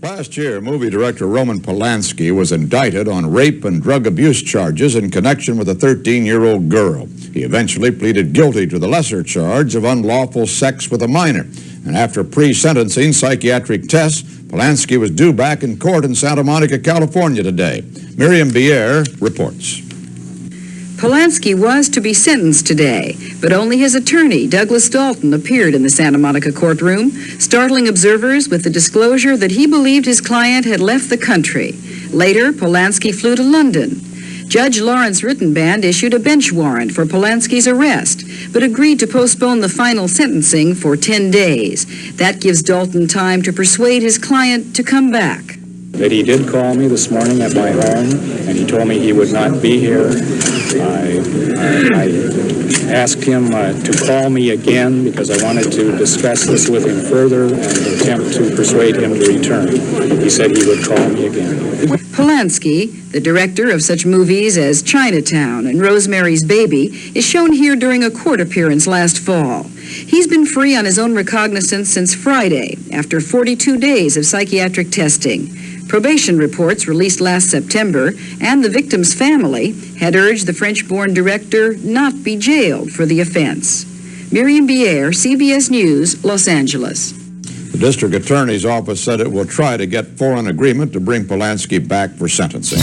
Last year, movie director Roman Polanski was indicted on rape and drug abuse charges in connection with a 13-year-old girl. He eventually pleaded guilty to the lesser charge of unlawful sex with a minor. And after pre-sentencing psychiatric tests, Polanski was due back in court in Santa Monica, California today. Miriam Bier reports. Polanski was to be sentenced today, but only his attorney, Douglas Dalton, appeared in the Santa Monica courtroom, startling observers with the disclosure that he believed his client had left the country. Later, Polanski flew to London. Judge Lawrence Rittenband issued a bench warrant for Polanski's arrest, but agreed to postpone the final sentencing for 10 days. That gives Dalton time to persuade his client to come back. That he did call me this morning at my home, and he told me he would not be here. I asked him to call me again because I wanted to discuss this with him further and attempt to persuade him to return. He said he would call me again. Polanski, the director of such movies as Chinatown and Rosemary's Baby, is shown here during a court appearance last fall. He's been free on his own recognizance since Friday, after 42 days of psychiatric testing. Probation reports released last September and the victim's family had urged the French-born director not be jailed for the offense. Miriam Bier, CBS News, Los Angeles. The district attorney's office said it will try to get foreign agreement to bring Polanski back for sentencing.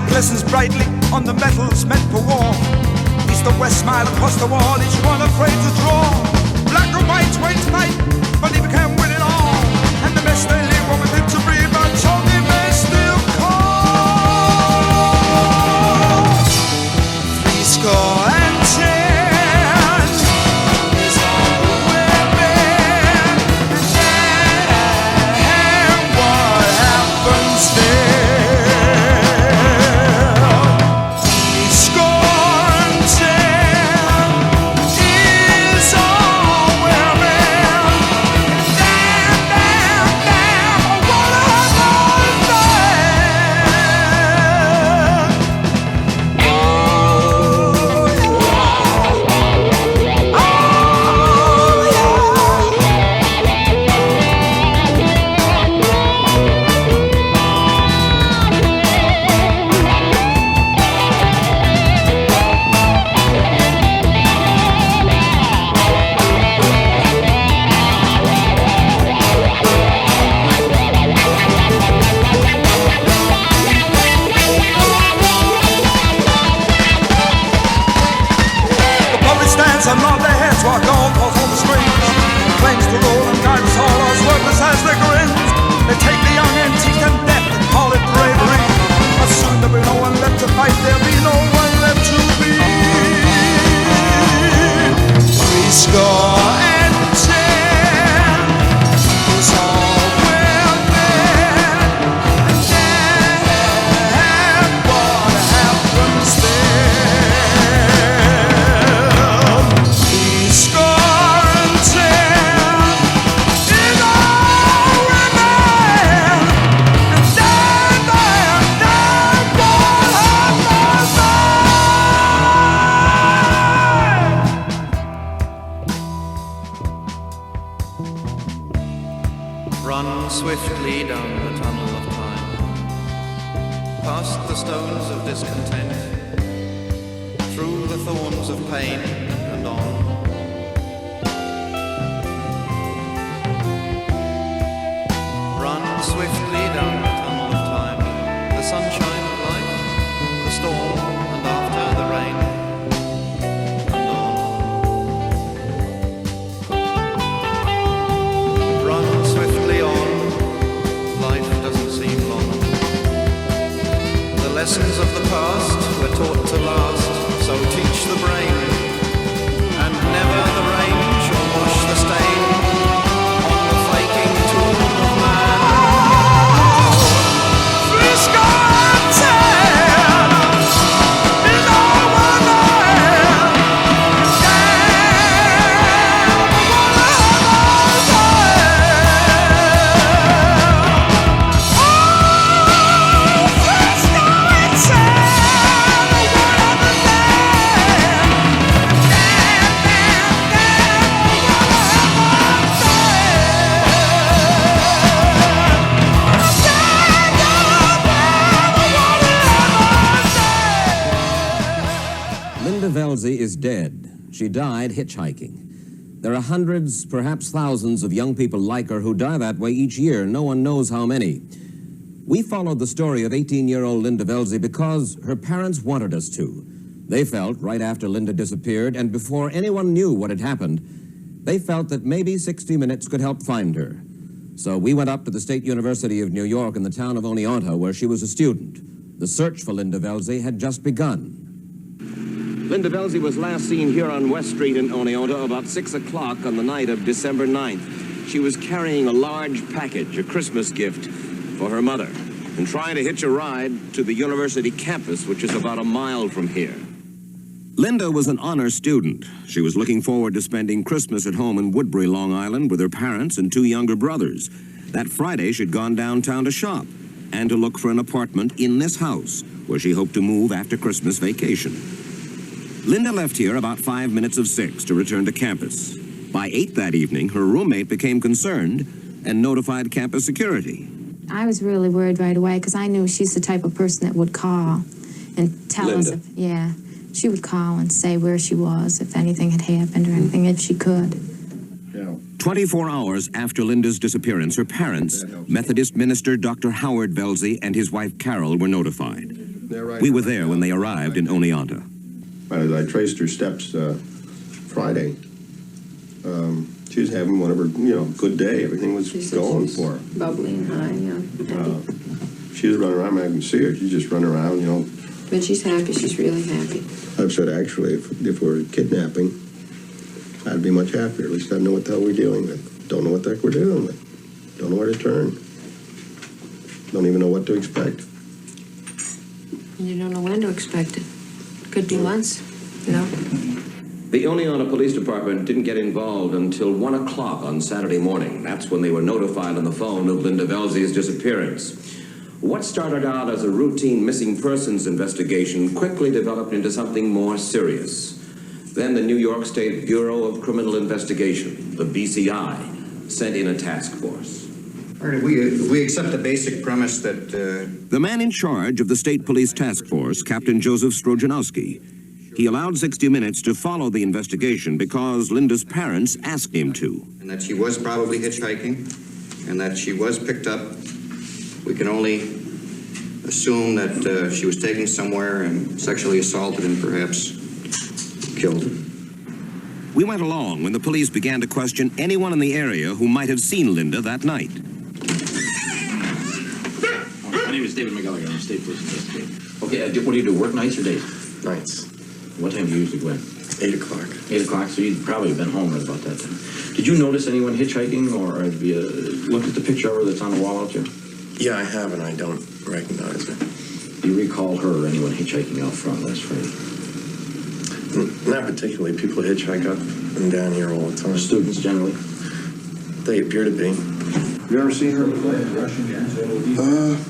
Glistens brightly on the metals meant for war. East or west smile across the wall, each one afraid to draw. Black or white, wait fight, but he became win it all. And the best they leave one with him to breathe, but so they may still call. 70 is all we're been. And what happens there? swiftly down the tunnel of time, past the stones of discontent, through the thorns of pain and on. Run swiftly down the tunnel of time, the sunshine of life, the storm and after the rain, and on. Run swiftly on, life doesn't seem long. The lessons of the past were taught to last, so teach the brain, and never the rain shall wash the stain on the flaking tomb of man. Velzy is dead. She died hitchhiking. There are hundreds, perhaps thousands of young people like her who die that way each year. No one knows how many. We followed the story of 18-year-old Linda Velzy because her parents wanted us to. They felt, right after Linda disappeared and before anyone knew what had happened, they felt that maybe 60 Minutes could help find her. So we went up to the State University of New York in the town of Oneonta, where she was a student. The search for Linda Velzy had just begun. Linda Velzy was last seen here on West Street in Oneonta about 6 o'clock on the night of December 9th. She was carrying a large package, a Christmas gift, for her mother, and trying to hitch a ride to the university campus, which is about a mile from here. Linda was an honor student. She was looking forward to spending Christmas at home in Woodbury, Long Island, with her parents and two younger brothers. That Friday, she'd gone downtown to shop and to look for an apartment in this house, where she hoped to move after Christmas vacation. Linda left here about 5 minutes of 6 to return to campus. By 8 that evening, her roommate became concerned and notified campus security. I was really worried right away because I knew she's the type of person that would call and tell us. Yeah, she would call and say where she was, if anything had happened or anything, if she could. 24 hours after Linda's disappearance, her parents, Methodist minister Dr. Howard Velzy and his wife Carol, were notified. We were there when they arrived in Oneonta. As I traced her steps Friday, she was having one of her, good day. Everything was going for her. Bubbly and high, yeah. She was running around. I can see her. She's just running around, When she's happy, she's really happy. I've said, actually, if we're kidnapping, I'd be much happier. At least I know what the hell we're dealing with. Don't know what the heck we're dealing with. Don't know where to turn. Don't even know what to expect. And you don't know when to expect it. Could be months, The Oneonta Police Department didn't get involved until 1 o'clock on Saturday morning. That's when they were notified on the phone of Linda Velzy's disappearance. What started out as a routine missing persons investigation quickly developed into something more serious. Then the New York State Bureau of Criminal Investigation, the BCI, sent in a task force. We accept the basic premise that... The man in charge of the State Police Task Force, Captain Joseph Strojanowski, he allowed 60 Minutes to follow the investigation because Linda's parents asked him to. And that she was probably hitchhiking, and that she was picked up. We can only assume that she was taken somewhere and sexually assaulted and perhaps killed. We went along when the police began to question anyone in the area who might have seen Linda that night. My name is David McGallagher. I'm a state police investigator. Okay, what do you do, work nights or days? Nights. What time do you usually go in? 8 o'clock. 8 o'clock, so you'd probably have been home right about that time. Did you notice anyone hitchhiking, or have you looked at the picture of her that's on the wall out there? Yeah, I have, and I don't recognize her. Do you recall her or anyone hitchhiking out front last Friday? Not particularly. People hitchhike up and down here all the time. Students, generally? They appear to be. Have you ever seen her before?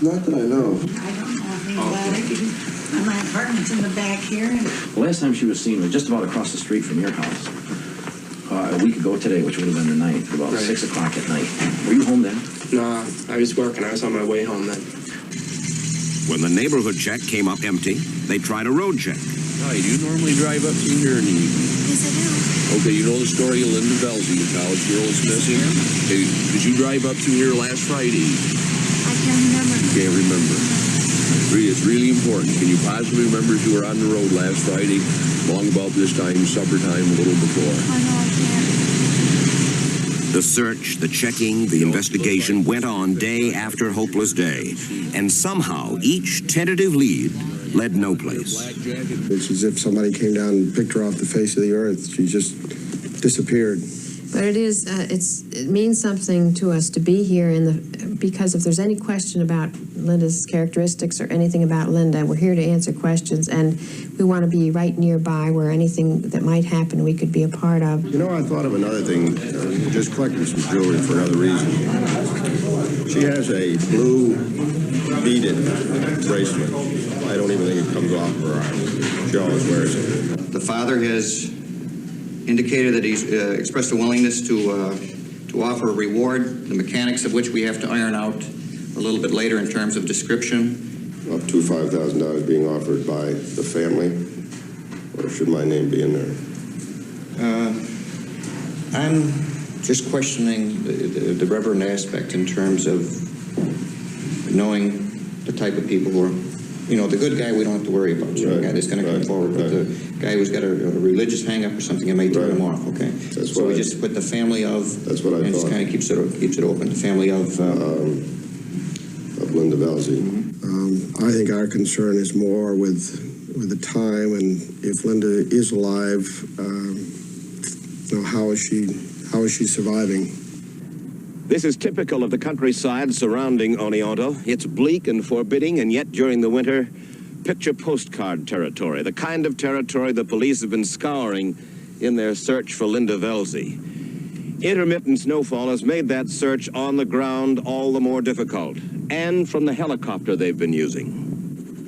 Not that I know. I don't know anything about it. My apartment's in the back here. The last time she was seen was just about across the street from your house. A week ago today, which would have been the 9th, about 6 o'clock at night. Were you home then? No, I was working. I was on my way home then. When the neighborhood check came up empty, they tried a road check. Hi, do you normally drive up through here in the evening? Yes, I do. Okay, you know the story of Linda Velzy, the college girl that's missing? Hey, did you drive up through here last Friday? I can't remember. You can't remember. It's really important. Can you possibly remember if you were on the road last Friday, long about this time, supper time, a little before? I know I can't. The search, the checking, the investigation went on day after hopeless day. And somehow each tentative lead led no place. It's as if somebody came down and picked her off the face of the earth. She just disappeared. But it is, it means something to us to be here because if there's any question about Linda's characteristics or anything about Linda, we're here to answer questions, and we want to be right nearby where anything that might happen we could be a part of. You know, I thought of another thing, just collecting some jewelry for another reason. She has a blue beaded bracelet. I don't even think it comes off her arm. She always wears it. The father has indicated that he's expressed a willingness to offer a reward, the mechanics of which we have to iron out a little bit later in terms of description. Up to $5,000 being offered by the family, or should my name be in there? I'm just questioning the reverend aspect in terms of knowing the type of people who are, you know, the good guy we don't have to worry about. So the guy that's going to come forward, but the guy who's got a religious hang-up or something, it may turn him off. Okay, so we just put the family of. That's what I thought. Just kind of keeps it open. The family of Linda Velzy. I think our concern is more with the time, and if Linda is alive, you know, how is she surviving? This is typical of the countryside surrounding Oneonta. It's bleak and forbidding, and yet during the winter, picture postcard territory, the kind of territory the police have been scouring in their search for Linda Velzy. Intermittent snowfall has made that search on the ground all the more difficult, and from the helicopter they've been using.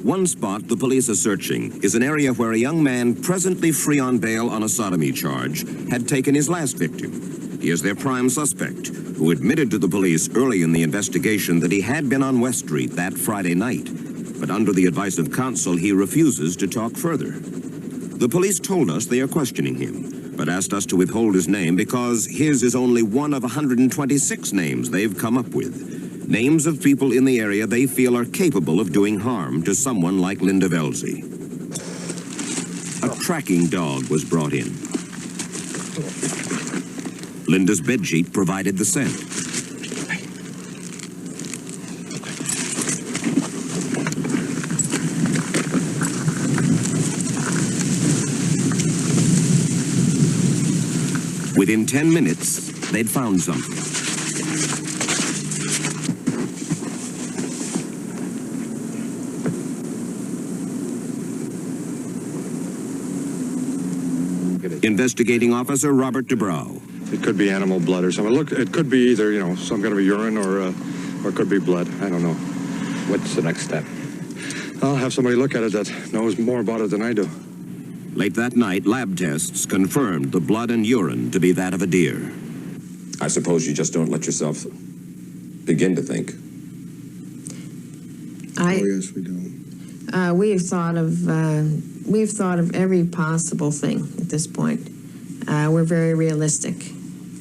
One spot the police are searching is an area where a young man presently free on bail on a sodomy charge had taken his last victim. He is their prime suspect, who admitted to the police early in the investigation that he had been on West Street that Friday night. But under the advice of counsel, he refuses to talk further. The police told us they are questioning him, but asked us to withhold his name because his is only one of 126 names they've come up with. Names of people in the area they feel are capable of doing harm to someone like Linda Velzy. A tracking dog was brought in. Linda's bedsheet provided the scent. Within 10 minutes, they'd found something. Investigating Officer Robert DeBrow. It could be animal blood or something. Look, it could be either, you know, some kind of a urine or it could be blood. I don't know. What's the next step? I'll have somebody look at it that knows more about it than I do. Late that night, lab tests confirmed the blood and urine to be that of a deer. I suppose you just don't let yourself begin to think. Oh, yes, we do. We've thought of every possible thing at this point. We're very realistic.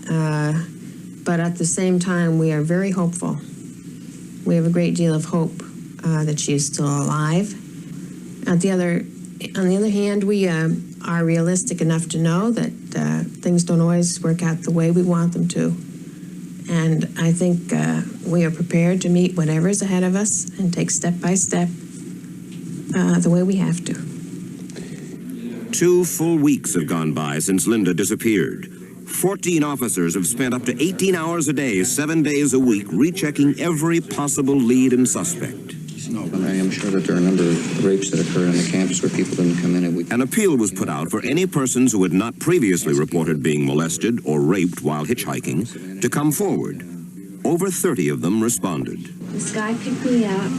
But at the same time, we are very hopeful. We have a great deal of hope that she is still alive. On the other hand, we are realistic enough to know that things don't always work out the way we want them to. And I think we are prepared to meet whatever's ahead of us and take step by step the way we have to. 2 full weeks have gone by since Linda disappeared. 14 officers have spent up to 18 hours a day, 7 days a week, rechecking every possible lead and suspect. I am sure that there are a number of rapes that occurred on the campus where people didn't come in. An appeal was put out for any persons who had not previously reported being molested or raped while hitchhiking to come forward. Over 30 of them responded. This guy picked me up,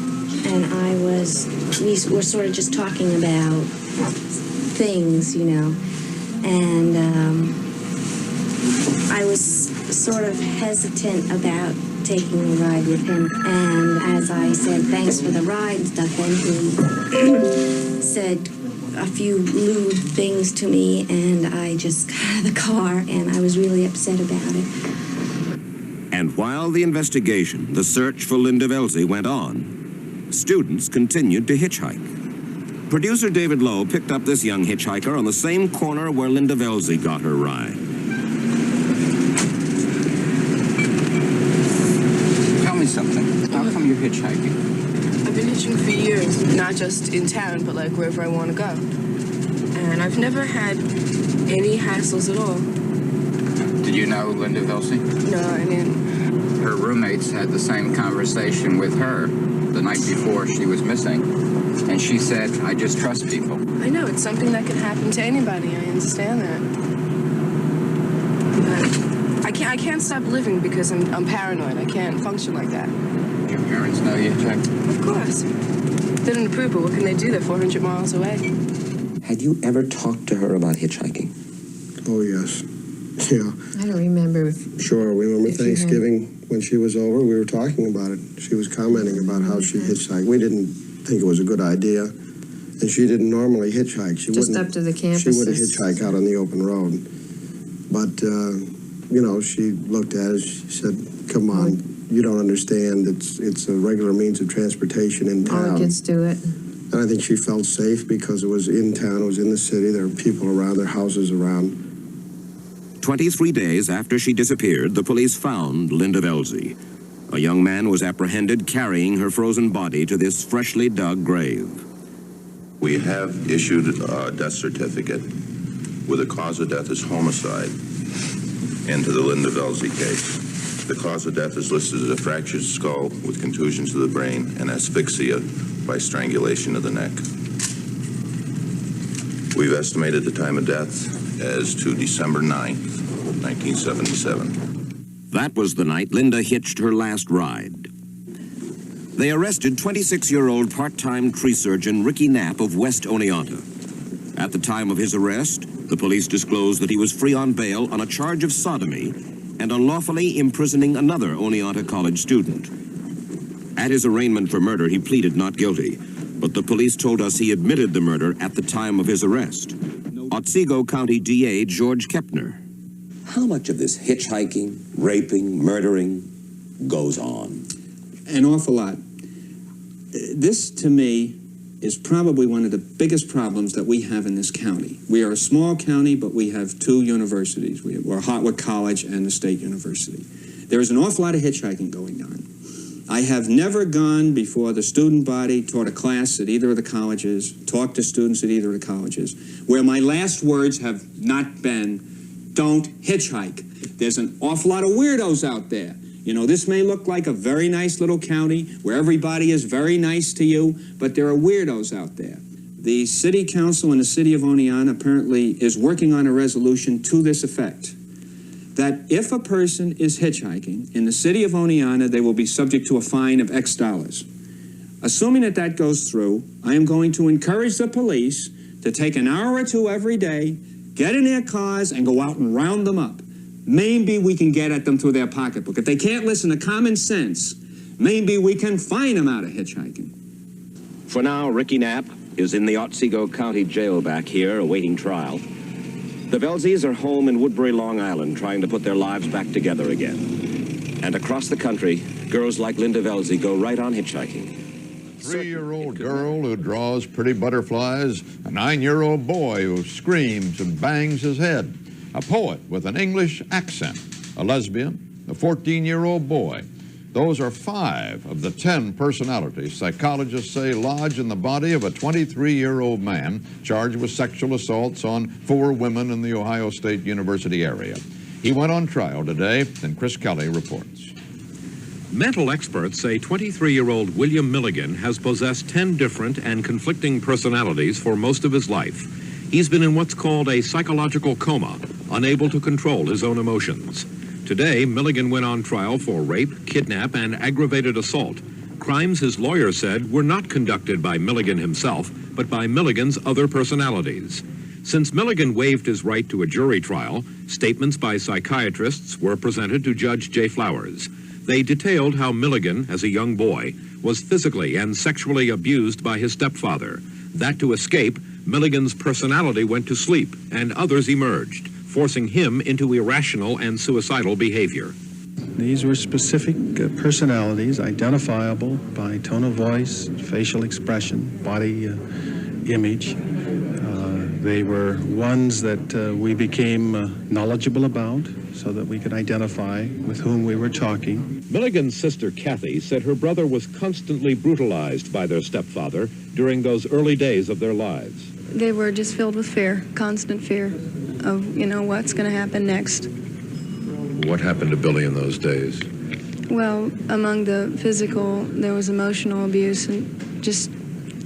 and we were sort of just talking about things, you know, and I was sort of hesitant about taking a ride with him. And as I said, thanks for the ride and stuff, and he said a few lewd things to me, and I just got out of the car, and I was really upset about it. And while the investigation, the search for Linda Velzy went on, students continued to hitchhike. Producer David Lowe picked up this young hitchhiker on the same corner where Linda Velzy got her ride. Tell me something. How come you're hitchhiking? I've been hitching for years, not just in town, but like wherever I want to go. And I've never had any hassles at all. Did you know Linda Velzy? No, I didn't. Her roommates had the same conversation with her the night before she was missing. And she said, I just trust people. I know, it's something that can happen to anybody. I understand that. But I can't stop living because I'm paranoid. I can't function like that. Your parents know you hitchhiked? Of course. They didn't approve, but what can they do? They're 400 miles away. Had you ever talked to her about hitchhiking? Oh, yes. Yeah. I don't remember. Sure, we remember Thanksgiving when she was over. We were talking about it. She was commenting about how she hitchhiked. We didn't think it was a good idea, and she didn't normally hitchhike. She Just wouldn't, up to the campus. She wouldn't hitchhike out on the open road. But, you know, she looked at it. She said, come on, you don't understand. It's a regular means of transportation in town. All the kids do it. And I think she felt safe because it was in town, it was in the city, there were people around, there were houses around. 23 days after she disappeared, the police found Linda Velzy. A young man was apprehended carrying her frozen body to this freshly dug grave. We have issued a death certificate where the cause of death is homicide into the Linda Velzy case. The cause of death is listed as a fractured skull with contusions to the brain and asphyxia by strangulation of the neck. We've estimated the time of death as to December 9th, 1977. That was the night Linda hitched her last ride. They arrested 26-year-old part-time tree surgeon Ricky Knapp of West Oneonta. At the time of his arrest, the police disclosed that he was free on bail on a charge of sodomy and unlawfully imprisoning another Oneonta College student. At his arraignment for murder, he pleaded not guilty, but the police told us he admitted the murder at the time of his arrest. Otsego County DA George Kepner. How much of this hitchhiking, raping, murdering goes on? An awful lot. This, to me, is probably one of the biggest problems that we have in this county. We are a small county, but we have two universities. We're Hartwick College and the State University. There is an awful lot of hitchhiking going on. I have never gone before the student body, taught a class at either of the colleges, talked to students at either of the colleges, where my last words have not been, don't hitchhike. There's an awful lot of weirdos out there. You know, this may look like a very nice little county where everybody is very nice to you, but there are weirdos out there. The city council in the city of Oneonta apparently is working on a resolution to this effect, that if a person is hitchhiking in the city of Oneonta, they will be subject to a fine of X dollars. Assuming that that goes through, I am going to encourage the police to take an hour or two every day, get in their cars, and go out and round them up. Maybe we can get at them through their pocketbook. If they can't listen to common sense, maybe we can fine them out of hitchhiking. For now, Ricky Knapp is in the Otsego County Jail back here, awaiting trial. The Velzys are home in Woodbury, Long Island, trying to put their lives back together again. And across the country, girls like Linda Velzy go right on hitchhiking. A 3-year-old girl who draws pretty butterflies, a 9-year-old boy who screams and bangs his head, a poet with an English accent, a lesbian, a 14-year-old boy. Those are 5 of the 10 personalities psychologists say lodge in the body of a 23-year-old man charged with sexual assaults on 4 women in the Ohio State University area. He went on trial today, and Chris Kelly reports. Mental experts say 23-year-old William Milligan has possessed 10 different and conflicting personalities for most of his life. He's been in what's called a psychological coma, unable to control his own emotions. Today, Milligan went on trial for rape, kidnap, and aggravated assault, crimes his lawyer said were not conducted by Milligan himself, but by Milligan's other personalities. Since Milligan waived his right to a jury trial, statements by psychiatrists were presented to Judge J. Flowers. They detailed how Milligan, as a young boy, was physically and sexually abused by his stepfather. That to escape, Milligan's personality went to sleep and others emerged, forcing him into irrational and suicidal behavior. These were specific personalities, identifiable by tone of voice, facial expression, body image. They were ones that we became knowledgeable about so that we could identify with whom we were talking. Milligan's sister, Kathy, said her brother was constantly brutalized by their stepfather during those early days of their lives. They were just filled with fear, constant fear of, what's going to happen next. What happened to Billy in those days? Well, among the physical, there was emotional abuse, and just,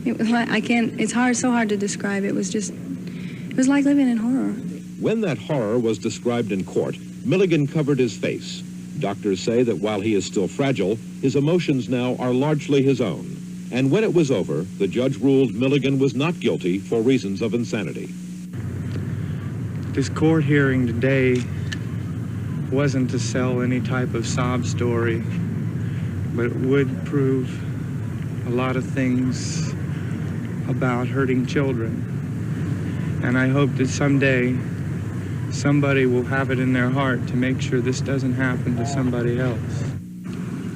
it was like, it's so hard to describe. It was like living in horror. When that horror was described in court, Milligan covered his face. Doctors say that while he is still fragile, his emotions now are largely his own. And when it was over, the judge ruled Milligan was not guilty for reasons of insanity. This court hearing today wasn't to sell any type of sob story, but it would prove a lot of things about hurting children. And I hope that someday somebody will have it in their heart to make sure this doesn't happen to somebody else.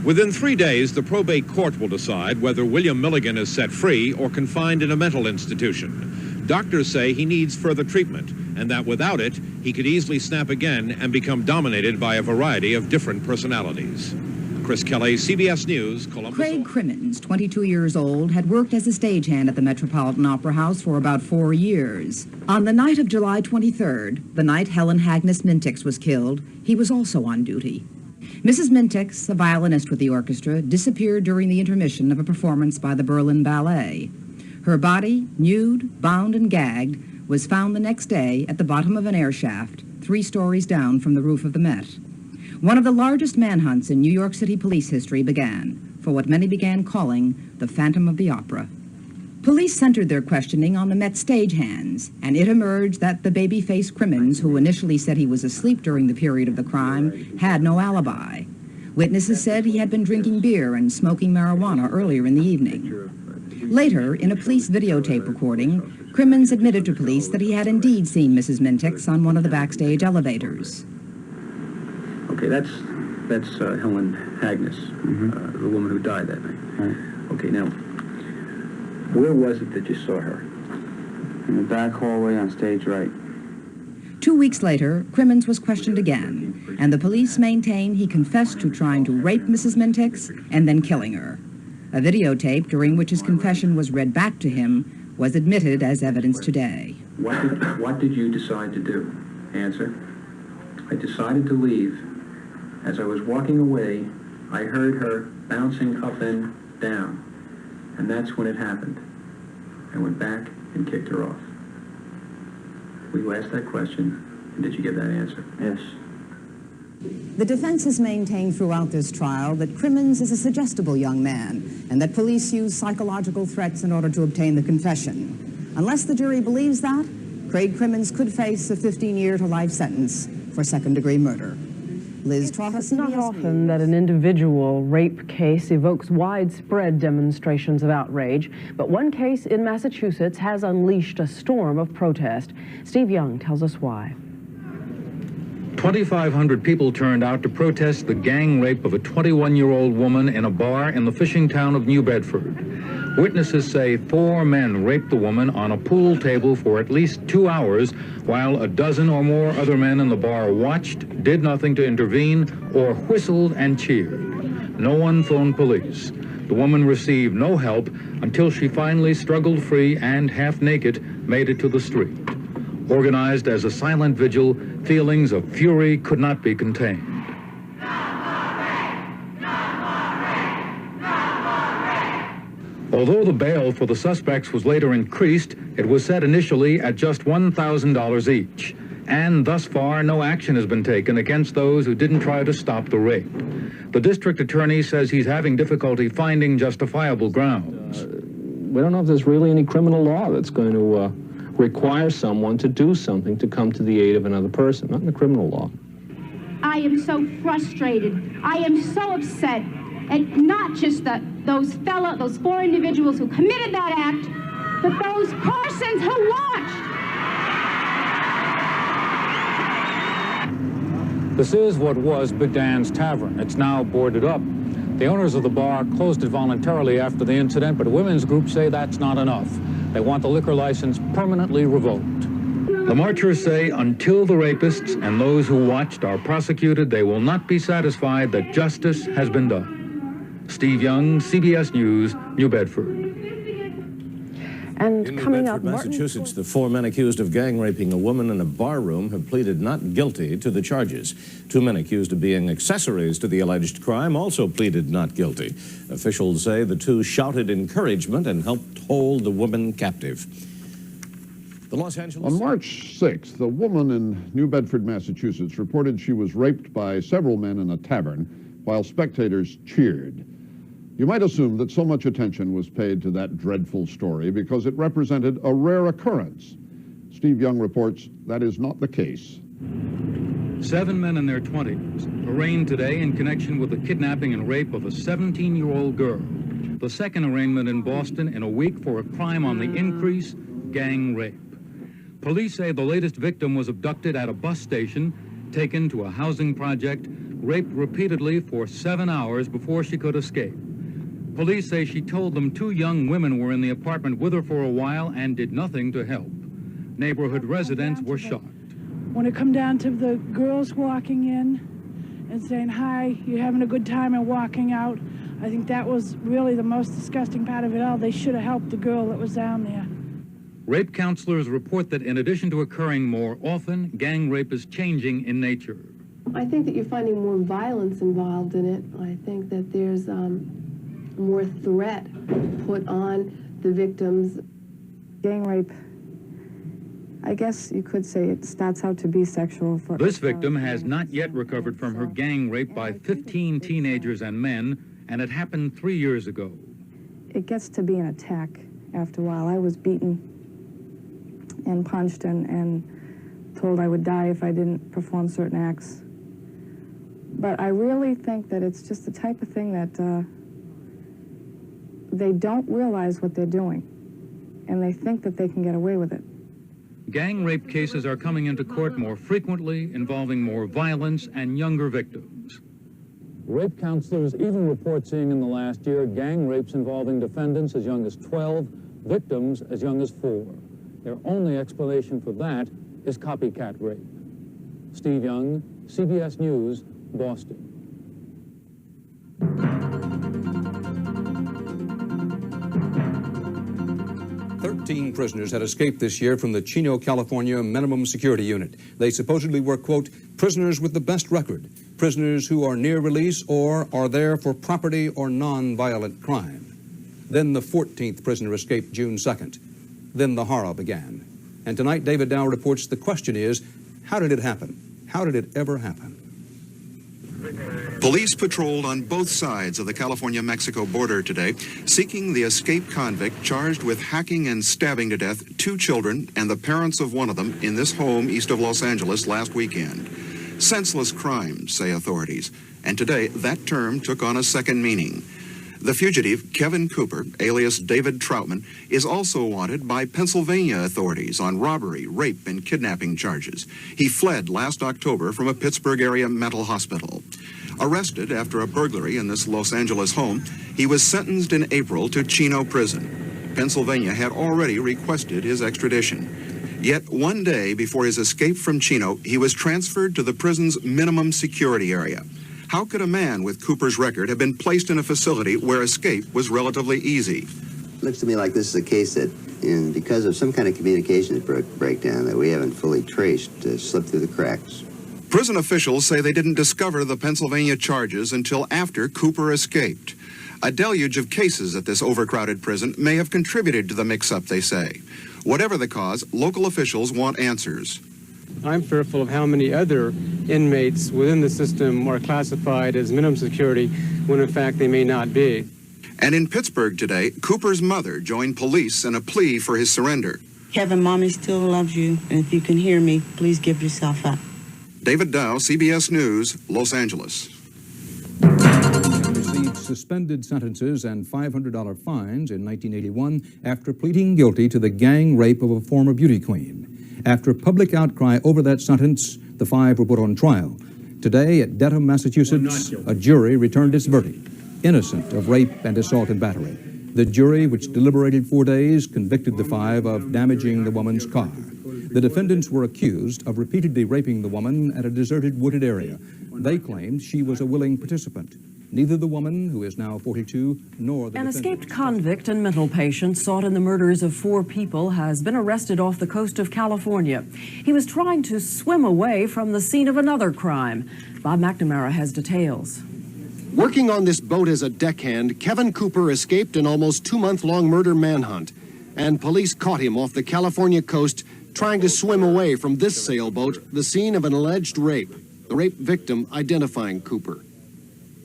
Within 3 days, the probate court will decide whether William Milligan is set free or confined in a mental institution. Doctors say he needs further treatment, and that without it, he could easily snap again and become dominated by a variety of different personalities. Chris Kelly, CBS News, Columbus. Craig Crimmins, 22 years old, had worked as a stagehand at the Metropolitan Opera House for about 4 years. On the night of July 23rd, the night Helen Agnes Mintix was killed, he was also on duty. Mrs. Mintix, a violinist with the orchestra, disappeared during the intermission of a performance by the Berlin Ballet. Her body, nude, bound, and gagged, was found the next day at the bottom of an air shaft, 3 stories down from the roof of the Met. One of the largest manhunts in New York City police history began, for what many began calling the Phantom of the Opera. Police centered their questioning on the Met stagehands, and it emerged that the baby-faced Crimmins, who initially said he was asleep during the period of the crime, had no alibi. Witnesses said he had been drinking beer and smoking marijuana earlier in the evening. Later, in a police videotape recording, Crimmins admitted to police that he had indeed seen Mrs. Mintix on one of the backstage elevators. Okay, that's Helen Agnes, the woman who died that night. Right. Okay, now, where was it that you saw her? In the back hallway on stage right. 2 weeks later, Crimmins was questioned again, and the police maintain he confessed to trying to rape Mrs. Mintix and then killing her. A videotape during which his confession was read back to him was admitted as evidence today. What did you decide to do? Answer. I decided to leave. As I was walking away, I heard her bouncing up and down, and that's when it happened. I went back and kicked her off. Will you ask that question, and did you get that answer? Yes. The defense has maintained throughout this trial that Crimmins is a suggestible young man and that police use psychological threats in order to obtain the confession. Unless the jury believes that, Craig Crimmins could face a 15-year to life sentence for second-degree murder. Liz Trotter, It's not often that an individual rape case evokes widespread demonstrations of outrage, but one case in Massachusetts has unleashed a storm of protest. Steve Young tells us why. 2,500 people turned out to protest the gang rape of a 21-year-old woman in a bar in the fishing town of New Bedford. Witnesses say 4 men raped the woman on a pool table for at least 2 hours, while a dozen or more other men in the bar watched, did nothing to intervene, or whistled and cheered. No one phoned police. The woman received no help until she finally struggled free and, half naked, made it to the street. Organized as a silent vigil, feelings of fury could not be contained. Although the bail for the suspects was later increased, it was set initially at just $1,000 each. And thus far, no action has been taken against those who didn't try to stop the rape. The district attorney says he's having difficulty finding justifiable grounds. We don't know if there's really any criminal law that's going to require someone to do something to come to the aid of another person, not in the criminal law. I am so frustrated. I am so upset at not just those four individuals who committed that act, but those persons who watched. This is what was Big Dan's Tavern. It's now boarded up. The owners of the bar closed it voluntarily after the incident, but women's groups say that's not enough. They want the liquor license permanently revoked. The marchers say until the rapists and those who watched are prosecuted, they will not be satisfied that justice has been done. Steve Young, CBS News, New Bedford. And coming up, Massachusetts, the four men accused of gang raping a woman in a bar room have pleaded not guilty to the charges. Two men accused of being accessories to the alleged crime also pleaded not guilty. Officials say the two shouted encouragement and helped hold the woman captive. The Los Angeles... On March 6th, a woman in New Bedford, Massachusetts, reported she was raped by several men in a tavern while spectators cheered. You might assume that so much attention was paid to that dreadful story because it represented a rare occurrence. Steve Young reports that is not the case. 7 men in their 20s arraigned today in connection with the kidnapping and rape of a 17-year-old girl. The second arraignment in Boston in a week for a crime on the increase, gang rape. Police say the latest victim was abducted at a bus station, taken to a housing project, raped repeatedly for 7 hours before she could escape. Police say she told them 2 young women were in the apartment with her for a while and did nothing to help. Neighborhood residents were shocked. When it come down to the girls walking in and saying, hi, you're having a good time, and walking out, I think that was really the most disgusting part of it all. They should have helped the girl that was down there. Rape counselors report that in addition to occurring more often, gang rape is changing in nature. I think that you're finding more violence involved in it. I think that there's more threat put on the victims. Gang rape, I guess you could say it starts out to be sexual. This victim has not yet recovered from her gang rape by 15 teenagers and men, and it happened 3 years ago. It gets to be an attack after a while. I was beaten and punched and told I would die if I didn't perform certain acts. But I really think that it's just the type of thing that they don't realize what they're doing, and they think that they can get away with it. Gang rape cases are coming into court more frequently, involving more violence and younger victims. Rape counselors even report seeing in the last year gang rapes involving defendants as young as 12, victims as young as 4. Their only explanation for that is copycat rape. Steve Young, CBS News, Boston. Thirteen prisoners had escaped this year from the Chino, California Minimum Security Unit. They supposedly were, quote, prisoners with the best record, prisoners who are near release or are there for property or non-violent crime. Then the 14th prisoner escaped June 2nd. Then the horror began. And tonight, David Dow reports the question is, how did it happen? How did it ever happen? Police patrolled on both sides of the California-Mexico border today, seeking the escaped convict charged with hacking and stabbing to death 2 children and the parents of one of them in this home east of Los Angeles last weekend. Senseless crimes, say authorities, and today that term took on a second meaning. The fugitive, Kevin Cooper, alias David Troutman, is also wanted by Pennsylvania authorities on robbery, rape, and kidnapping charges. He fled last October from a Pittsburgh area mental hospital. Arrested after a burglary in this Los Angeles home, he was sentenced in April to Chino prison. Pennsylvania had already requested his extradition. Yet one day before his escape from Chino, he was transferred to the prison's minimum security area. How could a man with Cooper's record have been placed in a facility where escape was relatively easy? Looks to me like this is a case that, because of some kind of communications breakdown that we haven't fully traced, slipped through the cracks. Prison officials say they didn't discover the Pennsylvania charges until after Cooper escaped. A deluge of cases at this overcrowded prison may have contributed to the mix-up, they say. Whatever the cause, local officials want answers. I'm fearful of how many other inmates within the system are classified as minimum security when in fact they may not be. And in Pittsburgh today, Cooper's mother joined police in a plea for his surrender. Kevin, Mommy still loves you, and if you can hear me, please give yourself up. David Dow, CBS News, Los Angeles. Received suspended sentences and $500 fines in 1981 after pleading guilty to the gang rape of a former beauty queen. After public outcry over that sentence, the five were put on trial. Today at Dedham, Massachusetts, a jury returned its verdict, innocent of rape and assault and battery. The jury, which deliberated 4 days, convicted the five of damaging the woman's car. The defendants were accused of repeatedly raping the woman at a deserted wooded area. They claimed she was a willing participant. Neither the woman, who is now 42, nor the An defendant. escaped convict and mental patient sought in the murders of 4 people has been arrested off the coast of California. He was trying to swim away from the scene of another crime. Bob McNamara has details. Working on this boat as a deckhand, Kevin Cooper escaped an almost 2-month-long murder manhunt, and police caught him off the California coast trying to swim away from this sailboat, the scene of an alleged rape. The rape victim identifying Cooper.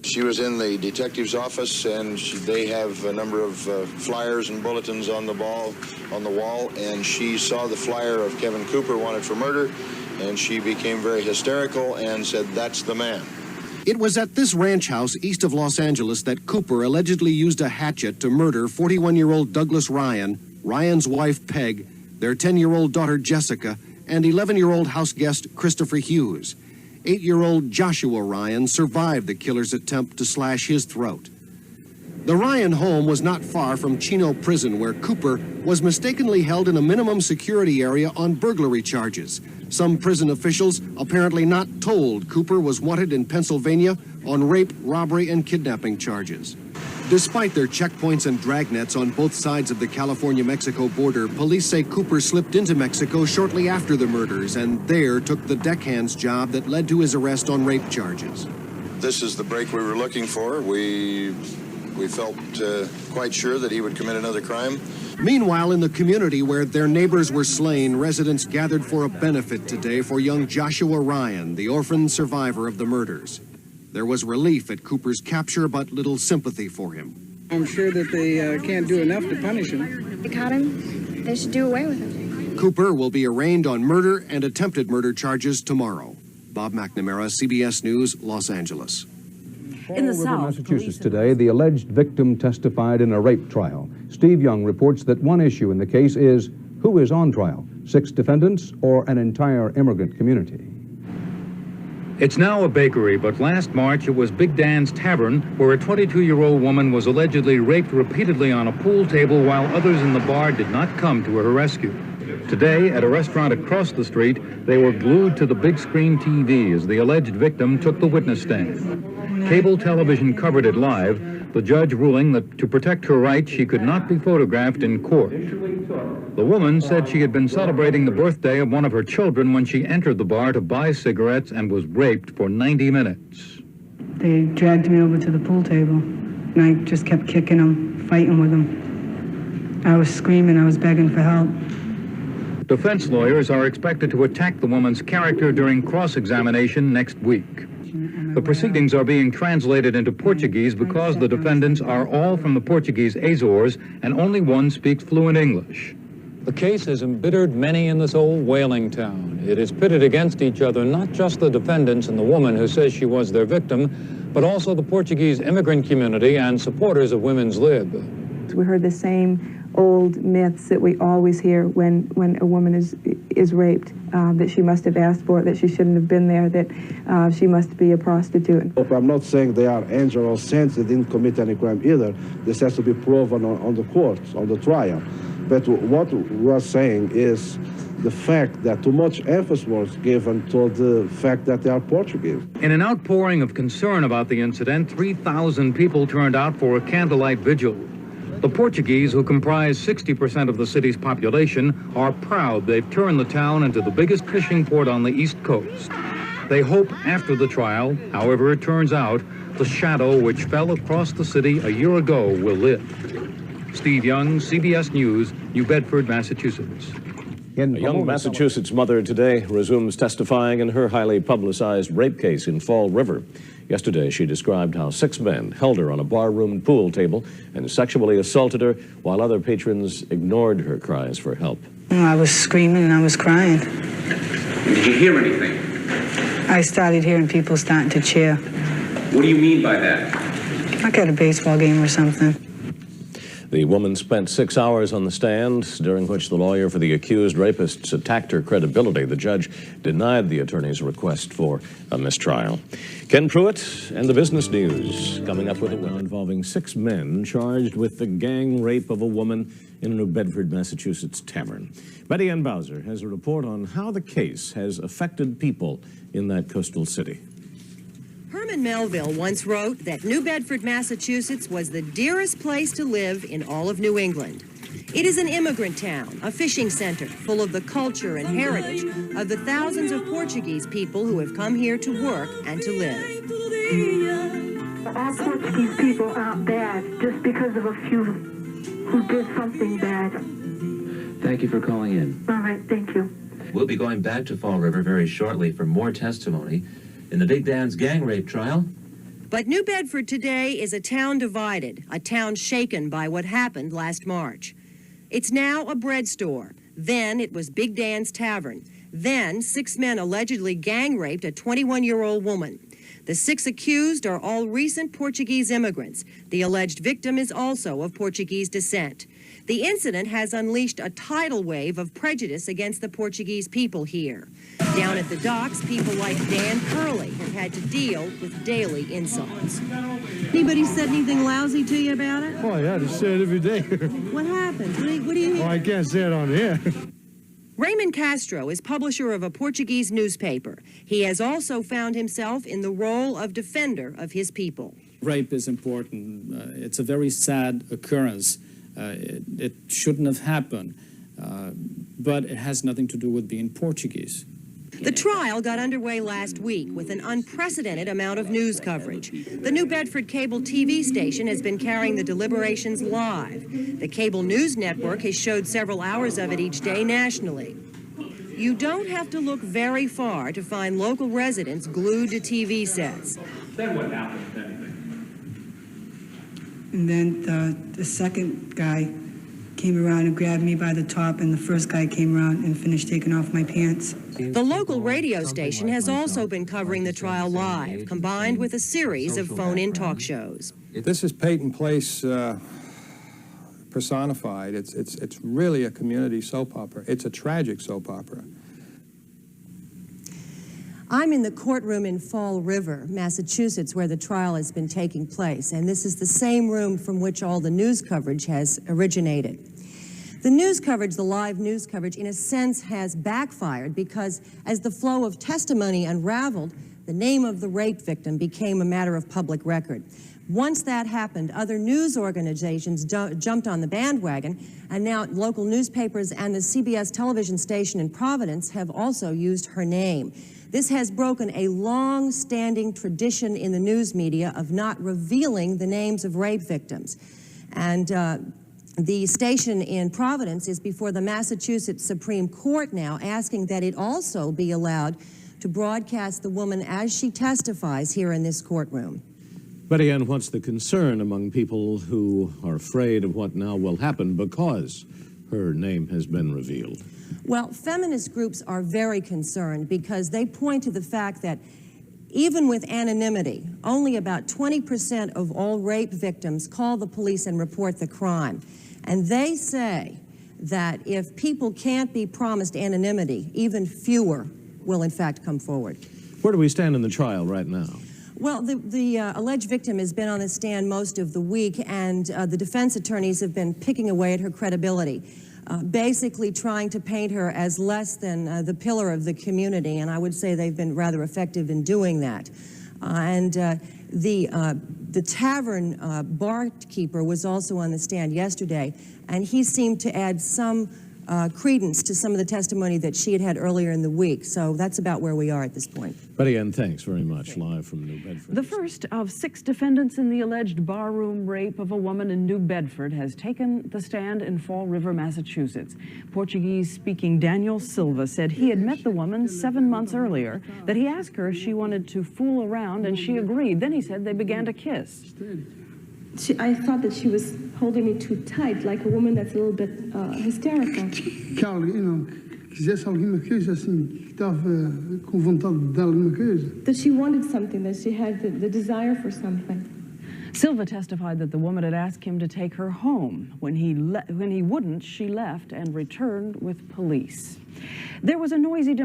She was in the detective's office, and they have a number of flyers and bulletins on the wall, and she saw the flyer of Kevin Cooper wanted for murder, and she became very hysterical and said, "That's the man." It was at this ranch house east of Los Angeles that Cooper allegedly used a hatchet to murder 41-year-old Douglas Ryan, Ryan's wife Peg, their 10-year-old daughter Jessica, and 11-year-old house guest Christopher Hughes. 8-year-old Joshua Ryan survived the killer's attempt to slash his throat. The Ryan home was not far from Chino Prison, where Cooper was mistakenly held in a minimum security area on burglary charges. Some prison officials apparently not told Cooper was wanted in Pennsylvania on rape, robbery, and kidnapping charges. Despite their checkpoints and dragnets on both sides of the California-Mexico border, police say Cooper slipped into Mexico shortly after the murders and there took the deckhand's job that led to his arrest on rape charges. This is the break we were looking for. We felt quite sure that he would commit another crime. Meanwhile, in the community where their neighbors were slain, residents gathered for a benefit today for young Joshua Ryan, the orphan survivor of the murders. There was relief at Cooper's capture, but little sympathy for him. I'm sure that they can't do enough to punish him. They caught him. They should do away with him. Cooper will be arraigned on murder and attempted murder charges tomorrow. Bob McNamara, CBS News, Los Angeles. In the River, South, Massachusetts today, the alleged victim testified in a rape trial. Steve Young reports that one issue in the case is who is on trial, 6 defendants or an entire immigrant community. It's now a bakery, but last March it was Big Dan's Tavern, where a 22-year-old woman was allegedly raped repeatedly on a pool table while others in the bar did not come to her rescue. Today, at a restaurant across the street, they were glued to the big screen TV as the alleged victim took the witness stand. Cable television covered it live, the judge ruling that to protect her rights, she could not be photographed in court. The woman said she had been celebrating the birthday of one of her children when she entered the bar to buy cigarettes and was raped for 90 minutes. They dragged me over to the pool table, and I just kept kicking them, fighting with them. I was screaming, I was begging for help. Defense lawyers are expected to attack the woman's character during cross-examination next week. The proceedings are being translated into Portuguese because the defendants are all from the Portuguese Azores and only one speaks fluent English. The case has embittered many in this old whaling town. It is pitted against each other, not just the defendants and the woman who says she was their victim, but also the Portuguese immigrant community and supporters of women's lib. We heard the same old myths that we always hear when a woman is raped, that she must have asked for it, that she shouldn't have been there, that she must be a prostitute. I'm not saying they are angels or saints, they didn't commit any crime either. This has to be proven on the courts, on the trial. But what we are saying is the fact that too much emphasis was given to the fact that they are Portuguese. In an outpouring of concern about the incident, 3,000 people turned out for a candlelight vigil. The Portuguese, who comprise 60% of the city's population, are proud they've turned the town into the biggest fishing port on the East Coast. They hope after the trial, however it turns out, the shadow which fell across the city a year ago will lift. Steve Young, CBS News, New Bedford, Massachusetts. A young Massachusetts mother today resumes testifying in her highly publicized rape case in Fall River. Yesterday, she described how 6 men held her on a barroom pool table and sexually assaulted her while other patrons ignored her cries for help. I was screaming and I was crying. Did you hear anything? I started hearing people starting to cheer. What do you mean by that? Like at a baseball game or something. The woman spent 6 hours on the stand, during which the lawyer for the accused rapists attacked her credibility. The judge denied the attorney's request for a mistrial. Ken Pruitt and the business news coming up with a will involving 6 men charged with the gang rape of a woman in a New Bedford, Massachusetts tavern. Betty Ann Bowser has a report on how the case has affected people in that coastal city. Herman Melville once wrote that New Bedford, Massachusetts was the dearest place to live in all of New England. It is an immigrant town, a fishing center full of the culture and heritage of the thousands of Portuguese people who have come here to work and to live. All Portuguese people aren't bad just because of a few who did something bad. Thank you for calling in. All right, thank you. We'll be going back to Fall River very shortly for more testimony in the Big Dan's gang rape trial. But New Bedford today is a town divided, a town shaken by what happened last March. It's now a bread store. Then it was Big Dan's Tavern. Then 6 men allegedly gang raped a 21-year-old woman. The 6 accused are all recent Portuguese immigrants. The alleged victim is also of Portuguese descent. The incident has unleashed a tidal wave of prejudice against the Portuguese people here. Down at the docks, people like Dan Curley have had to deal with daily insults. Anybody said anything lousy to you about it? Oh, yeah, they say it every day. What happened? What do you hear? Oh, I can't say it on the air. Raymond Castro is publisher of a Portuguese newspaper. He has also found himself in the role of defender of his people. Rape is important. It's a very sad occurrence. It shouldn't have happened, but it has nothing to do with being Portuguese. The trial got underway last week with an unprecedented amount of news coverage. The New Bedford cable TV station has been carrying the deliberations live. The cable news network has showed several hours of it each day nationally. You don't have to look very far to find local residents glued to TV sets. Then what happened, if anything? And then the second guy came around and grabbed me by the top, and the first guy came around and finished taking off my pants. The local radio station has also been covering the trial live, combined with a series of phone-in talk shows. This is Peyton Place personified. It's really a community soap opera. It's a tragic soap opera. I'm in the courtroom in Fall River, Massachusetts, where the trial has been taking place, and this is the same room from which all the news coverage has originated. The news coverage, the live news coverage, in a sense has backfired because as the flow of testimony unraveled, the name of the rape victim became a matter of public record. Once that happened, other news organizations jumped on the bandwagon, and now local newspapers and the CBS television station in Providence have also used her name. This has broken a long-standing tradition in the news media of not revealing the names of rape victims. And the station in Providence is before the Massachusetts Supreme Court now, asking that it also be allowed to broadcast the woman as she testifies here in this courtroom. Betty Ann, what's the concern among people who are afraid of what now will happen because her name has been revealed? Well, feminist groups are very concerned because they point to the fact that even with anonymity, only about 20% of all rape victims call the police and report the crime. And they say that if people can't be promised anonymity, even fewer will in fact come forward. Where do we stand in the trial right now? Well, the alleged victim has been on the stand most of the week, and the defense attorneys have been picking away at her credibility, basically trying to paint her as less than the pillar of the community, and I would say they've been rather effective in doing that. The tavern barkeeper was also on the stand yesterday, and he seemed to add some credence to some of the testimony that she had had earlier in the week. So that's about where we are at this point. Betty Ann, thanks very much, live from New Bedford. The first of 6 defendants in the alleged barroom rape of a woman in New Bedford has taken the stand in Fall River, Massachusetts. Portuguese-speaking Daniel Silva said he had met the woman 7 months earlier, that he asked her if she wanted to fool around, and she agreed. Then he said they began to kiss. I thought that she was holding me too tight, like a woman that's a little bit hysterical. That she wanted something, that she had the desire for something. Silva testified that the woman had asked him to take her home. When he wouldn't, she left and returned with police. There was a noisy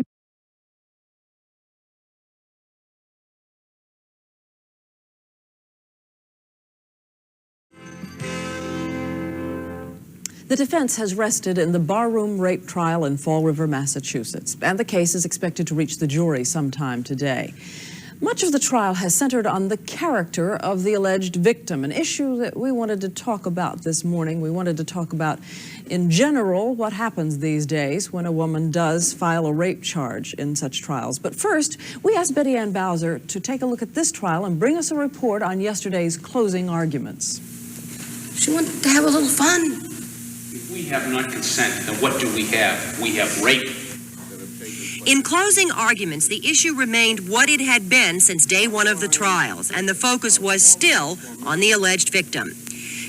The defense has rested in the barroom rape trial in Fall River, Massachusetts, and the case is expected to reach the jury sometime today. Much of the trial has centered on the character of the alleged victim, an issue that we wanted to talk about this morning. We wanted to talk about, in general, what happens these days when a woman does file a rape charge in such trials. But first, we asked Betty Ann Bowser to take a look at this trial and bring us a report on yesterday's closing arguments. She wanted to have a little fun. If we have not consent, then what do we have? We have rape. In closing arguments, the issue remained what it had been since day one of the trials, and the focus was still on the alleged victim.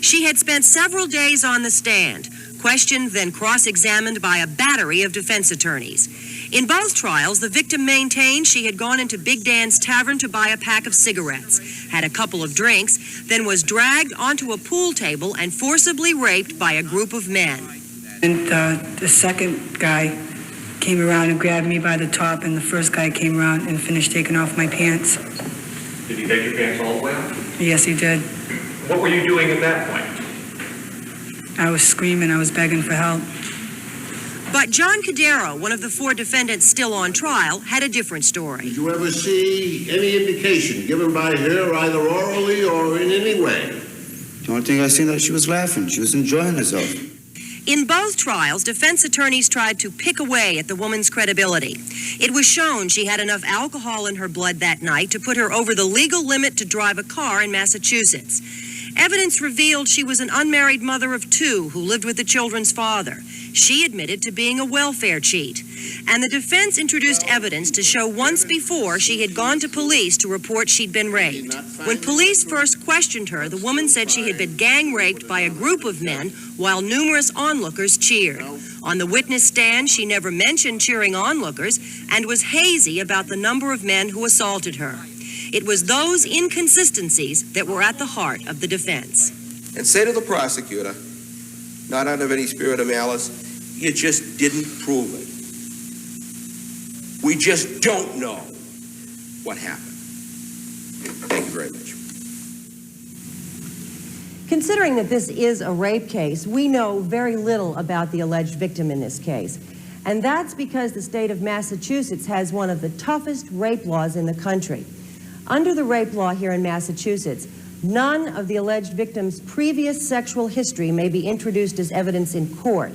She had spent several days on the stand, questioned, then cross-examined by a battery of defense attorneys. In both trials, the victim maintained she had gone into Big Dan's tavern to buy a pack of cigarettes, had a couple of drinks, then was dragged onto a pool table and forcibly raped by a group of men. And the second guy came around and grabbed me by the top, and the first guy came around and finished taking off my pants. Did he take your pants all the way off? Yes, he did. What were you doing at that point? I was screaming, I was begging for help. But John Cadero, one of the 4 defendants still on trial, had a different story. Did you ever see any indication given by her, either orally or in any way? The only thing I seen that she was laughing. She was enjoying herself. In both trials, defense attorneys tried to pick away at the woman's credibility. It was shown she had enough alcohol in her blood that night to put her over the legal limit to drive a car in Massachusetts. Evidence revealed she was an unmarried mother of 2 who lived with the children's father. She admitted to being a welfare cheat. And the defense introduced evidence to show once before she had gone to police to report she'd been raped. When police first questioned her, the woman said she had been gang raped by a group of men while numerous onlookers cheered. On the witness stand, she never mentioned cheering onlookers and was hazy about the number of men who assaulted her. It was those inconsistencies that were at the heart of the defense. And say to the prosecutor, not out of any spirit of malice, you just didn't prove it. We just don't know what happened. Thank you very much. Considering that this is a rape case, we know very little about the alleged victim in this case. And that's because the state of Massachusetts has one of the toughest rape laws in the country. Under the rape law here in Massachusetts, none of the alleged victim's previous sexual history may be introduced as evidence in court.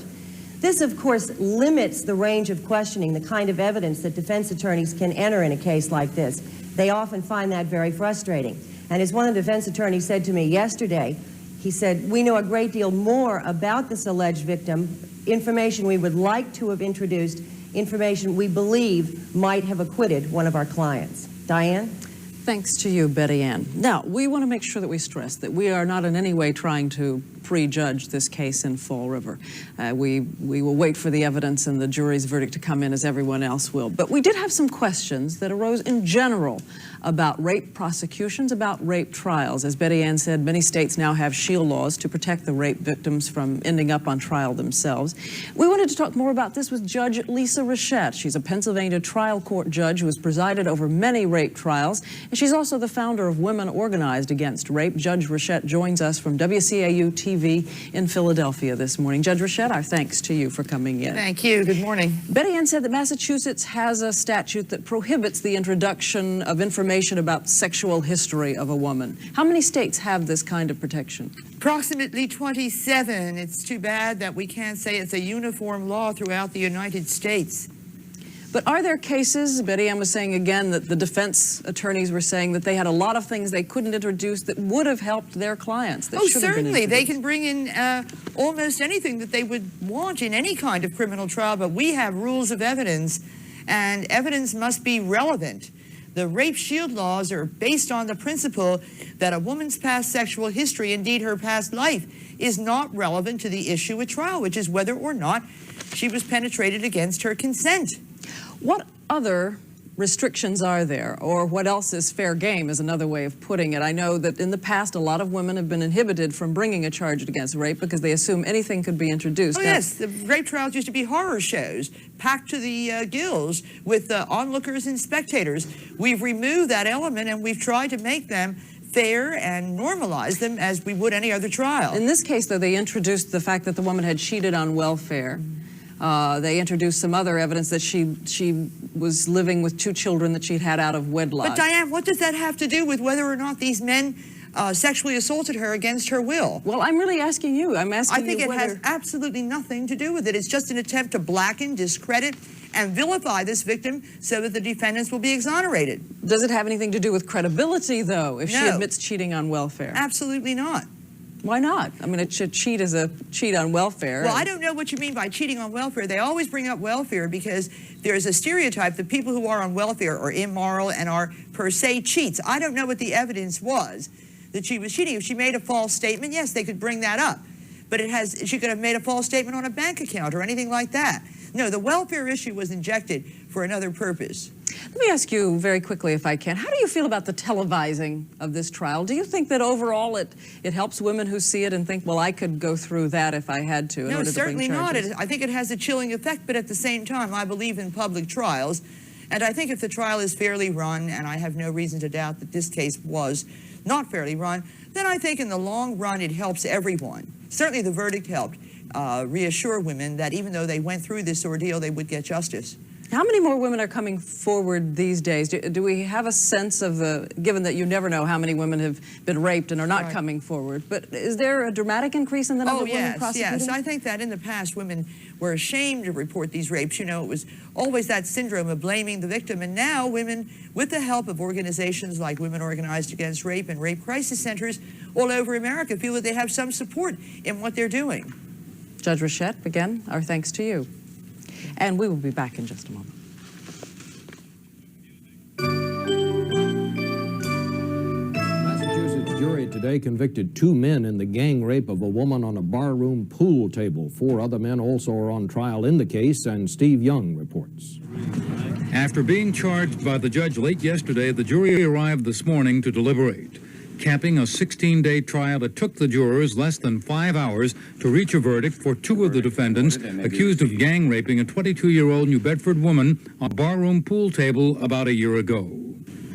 This, of course, limits the range of questioning, the kind of evidence that defense attorneys can enter in a case like this. They often find that very frustrating. And as one of the defense attorneys said to me yesterday, he said, we know a great deal more about this alleged victim, information we would like to have introduced, information we believe might have acquitted one of our clients. Diane? Thanks to you, Betty Ann. Now, we want to make sure that we stress that we are not in any way trying to prejudge this case in Fall River. We will wait for the evidence and the jury's verdict to come in as everyone else will. But we did have some questions that arose in general about rape prosecutions, about rape trials. As Betty Ann said, many states now have shield laws to protect the rape victims from ending up on trial themselves. We wanted to talk more about this with Judge Lisa Rachette. She's a Pennsylvania trial court judge who has presided over many rape trials, and She's also the founder of Women Organized Against Rape. Judge Rachette joins us from WCAU TV in Philadelphia this morning. Judge Rachette, our thanks to you for coming in. Thank you. Good morning. Betty Ann said that Massachusetts has a statute that prohibits the introduction of information about sexual history of a woman. How many states have this kind of protection? Approximately 27. It's too bad that we can't say it's a uniform law throughout the United States. But are there cases, Betty Ann was saying again, that the defense attorneys were saying that they had a lot of things they couldn't introduce that would have helped their clients? That Oh, should have been certainly. They introduced? can bring in almost anything that they would want in any kind of criminal trial, but we have rules of evidence, and evidence must be relevant. The rape shield laws are based on the principle that a woman's past sexual history, indeed her past life, is not relevant to the issue at trial, which is whether or not she was penetrated against her consent. What other restrictions are there, or what else is fair game is another way of putting it? I know that in the past a lot of women have been inhibited from bringing a charge against rape because they assume anything could be introduced. Oh, yes, the rape trials used to be horror shows, packed to the gills with onlookers and spectators. We've removed that element and we've tried to make them fair and normalize them as we would any other trial. In this case, though, they introduced the fact that the woman had cheated on welfare. They introduced some other evidence that she was living with 2 children that she'd had out of wedlock. But Diane, what does that have to do with whether or not these men sexually assaulted her against her will? Well, I'm really asking you. I'm asking you I think it has absolutely nothing to do with it. It's just an attempt to blacken, discredit, and vilify this victim so that the defendants will be exonerated. Does it have anything to do with credibility, though, if she No. admits cheating on welfare? Absolutely not. Why not? I mean, a cheat is a cheat on welfare. Well, I don't know what you mean by cheating on welfare. They always bring up welfare because there's a stereotype that people who are on welfare are immoral and are per se cheats. I don't know what the evidence was that she was cheating. If she made a false statement, yes, they could bring that up. But she could have made a false statement on a bank account or anything like that. No, the welfare issue was injected for another purpose. Let me ask you very quickly, if I can, how do you feel about the televising of this trial? Do you think that overall it helps women who see it and think, well, I could go through that if I had to in No, order to certainly bring not. charges? I think it has a chilling effect, but at the same time, I believe in public trials. And I think if the trial is fairly run, and I have no reason to doubt that this case was not fairly run, then I think in the long run it helps everyone. Certainly the verdict helped reassure women that even though they went through this ordeal, they would get justice. How many more women are coming forward these days? Do we have a sense of given that you never know how many women have been raped and are not coming forward, but is there a dramatic increase in the number of women prosecuted? Yes. I think that in the past women were ashamed to report these rapes. You know, it was always that syndrome of blaming the victim, and now women, with the help of organizations like Women Organized Against Rape and rape crisis centers all over America, feel that they have some support in what they're doing. Judge Rachette, again, our thanks to you. And we will be back in just a moment. Massachusetts jury today convicted 2 men in the gang rape of a woman on a barroom pool table. 4 other men also are on trial in the case, and Steve Young reports. After being charged by the judge late yesterday, the jury arrived this morning to deliberate. Capping a 16-day trial, it took the jurors less than 5 hours to reach a verdict for 2 of the defendants accused of gang raping a 22-year-old New Bedford woman on a barroom pool table about a year ago.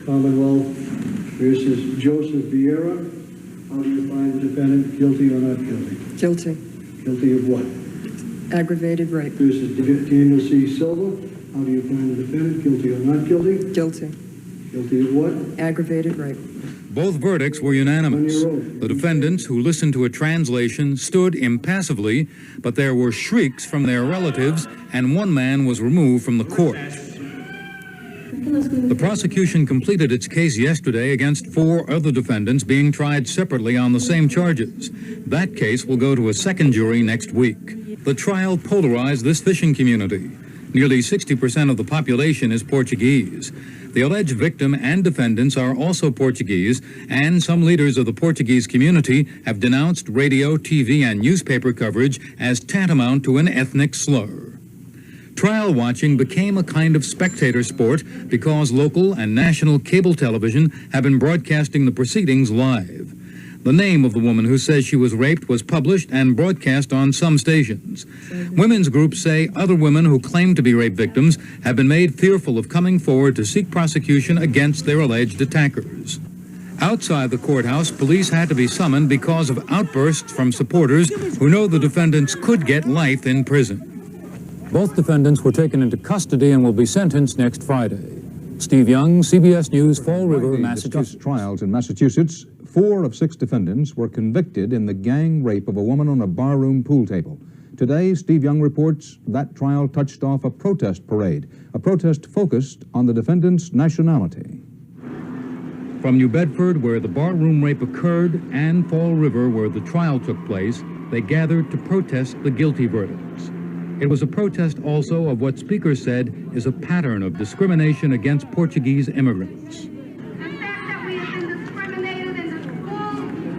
Commonwealth versus Joseph Vieira. How do you find the defendant guilty or not guilty? Guilty. Guilty of what? Aggravated rape. Versus Daniel C. Silva. How do you find the defendant guilty or not guilty? Guilty. Guilty of what? Aggravated rape. Both verdicts were unanimous. The defendants, who listened to a translation, stood impassively, but there were shrieks from their relatives, and 1 man was removed from the court. The prosecution completed its case yesterday against 4 other defendants being tried separately on the same charges. That case will go to a second jury next week. The trial polarized this fishing community. Nearly 60% of the population is Portuguese. The alleged victim and defendants are also Portuguese, and some leaders of the Portuguese community have denounced radio, TV, and newspaper coverage as tantamount to an ethnic slur. Trial watching became a kind of spectator sport because local and national cable television have been broadcasting the proceedings live. The name of the woman who says she was raped was published and broadcast on some stations. Women's groups say other women who claim to be rape victims have been made fearful of coming forward to seek prosecution against their alleged attackers. Outside the courthouse, police had to be summoned because of outbursts from supporters who know the defendants could get life in prison. Both defendants were taken into custody and will be sentenced next Friday. Steve Young, CBS News, Fall River, Massachusetts. Trials in Massachusetts. 4 of 6 defendants were convicted in the gang rape of a woman on a barroom pool table. Today, Steve Young reports that trial touched off a protest parade, a protest focused on the defendant's nationality. From New Bedford, where the barroom rape occurred, and Fall River, where the trial took place, they gathered to protest the guilty verdicts. It was a protest also of what speakers said is a pattern of discrimination against Portuguese immigrants.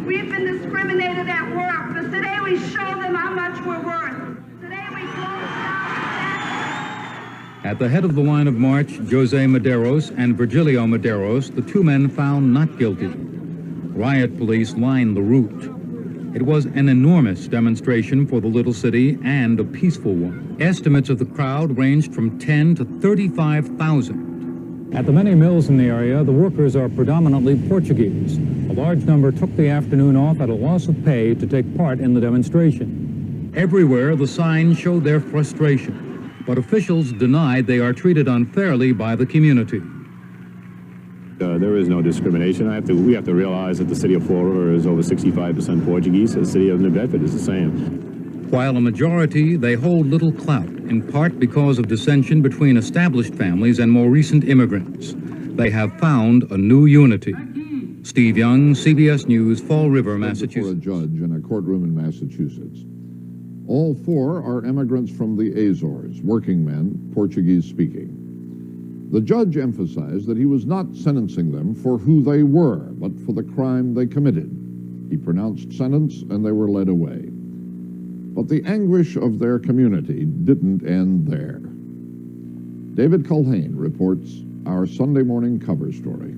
We've been discriminated at work, but today we show them how much we're worth. Today we close down. At the head of the line of march, Jose Medeiros and Virgilio Medeiros, the 2 men found not guilty. Riot police lined the route. It was an enormous demonstration for the little city and a peaceful one. Estimates of the crowd ranged from 10 to 35,000. At the many mills in the area, the workers are predominantly Portuguese. A large number took the afternoon off at a loss of pay to take part in the demonstration. Everywhere, the signs showed their frustration, but officials denied they are treated unfairly by the community. There is no discrimination. We have to realize that the city of Fall River is over 65% Portuguese. The city of New Bedford is the same. While a majority, they hold little clout, in part because of dissension between established families and more recent immigrants. They have found a new unity. Steve Young, CBS News, Fall River, Massachusetts. For a judge in a courtroom in Massachusetts. All 4 are immigrants from the Azores, working men, Portuguese speaking. The judge emphasized that he was not sentencing them for who they were, but for the crime they committed. He pronounced sentence and they were led away. But the anguish of their community didn't end there. David Culhane reports our Sunday morning cover story.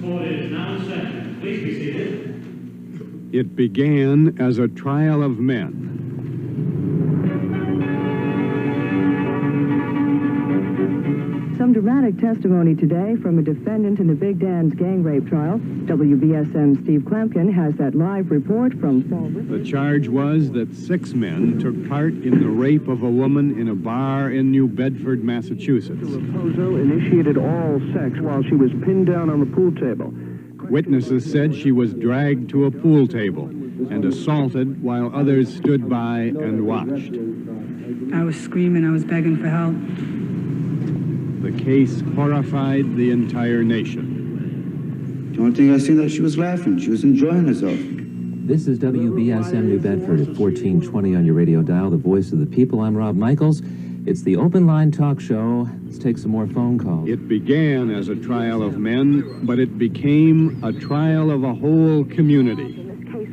Court is now in session. Please be seated. It began as a trial of men. Some dramatic testimony today from a defendant in the Big Dan's gang rape trial. WBSM's Steve Clampkin has that live report from Fall River. The charge was that 6 men took part in the rape of a woman in a bar in New Bedford, Massachusetts. Raposo initiated oral sex while she was pinned down on the pool table. Witnesses said she was dragged to a pool table and assaulted while others stood by and watched. I was screaming, I was begging for help. The case horrified the entire nation. The only thing I seen that she was laughing. She was enjoying herself. This is WBSM New Bedford at 1420 on your radio dial, the voice of the people. I'm Rob Michaels. It's the Open Line Talk Show. Let's take some more phone calls. It began as a trial of men, but it became a trial of a whole community.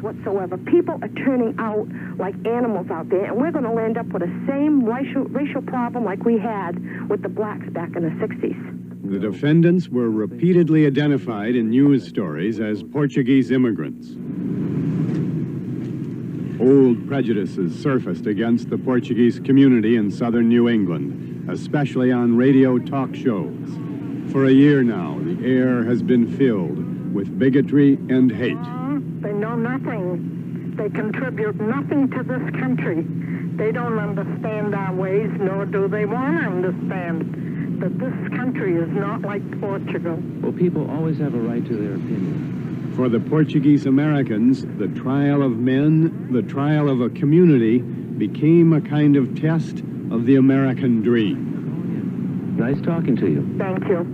Whatsoever. People are turning out like animals out there, and we're going to end up with the same racial problem like we had with the blacks back in the 60s. The defendants were repeatedly identified in news stories as Portuguese immigrants. Old prejudices surfaced against the Portuguese community in southern New England, especially on radio talk shows. For a year now, the air has been filled with bigotry and hate. They know nothing. They contribute nothing to this country. They don't understand our ways, nor do they want to understand that this country is not like Portugal. Well, people always have a right to their opinion. For the Portuguese Americans, the trial of men, the trial of a community, became a kind of test of the American dream. Nice talking to you. Thank you.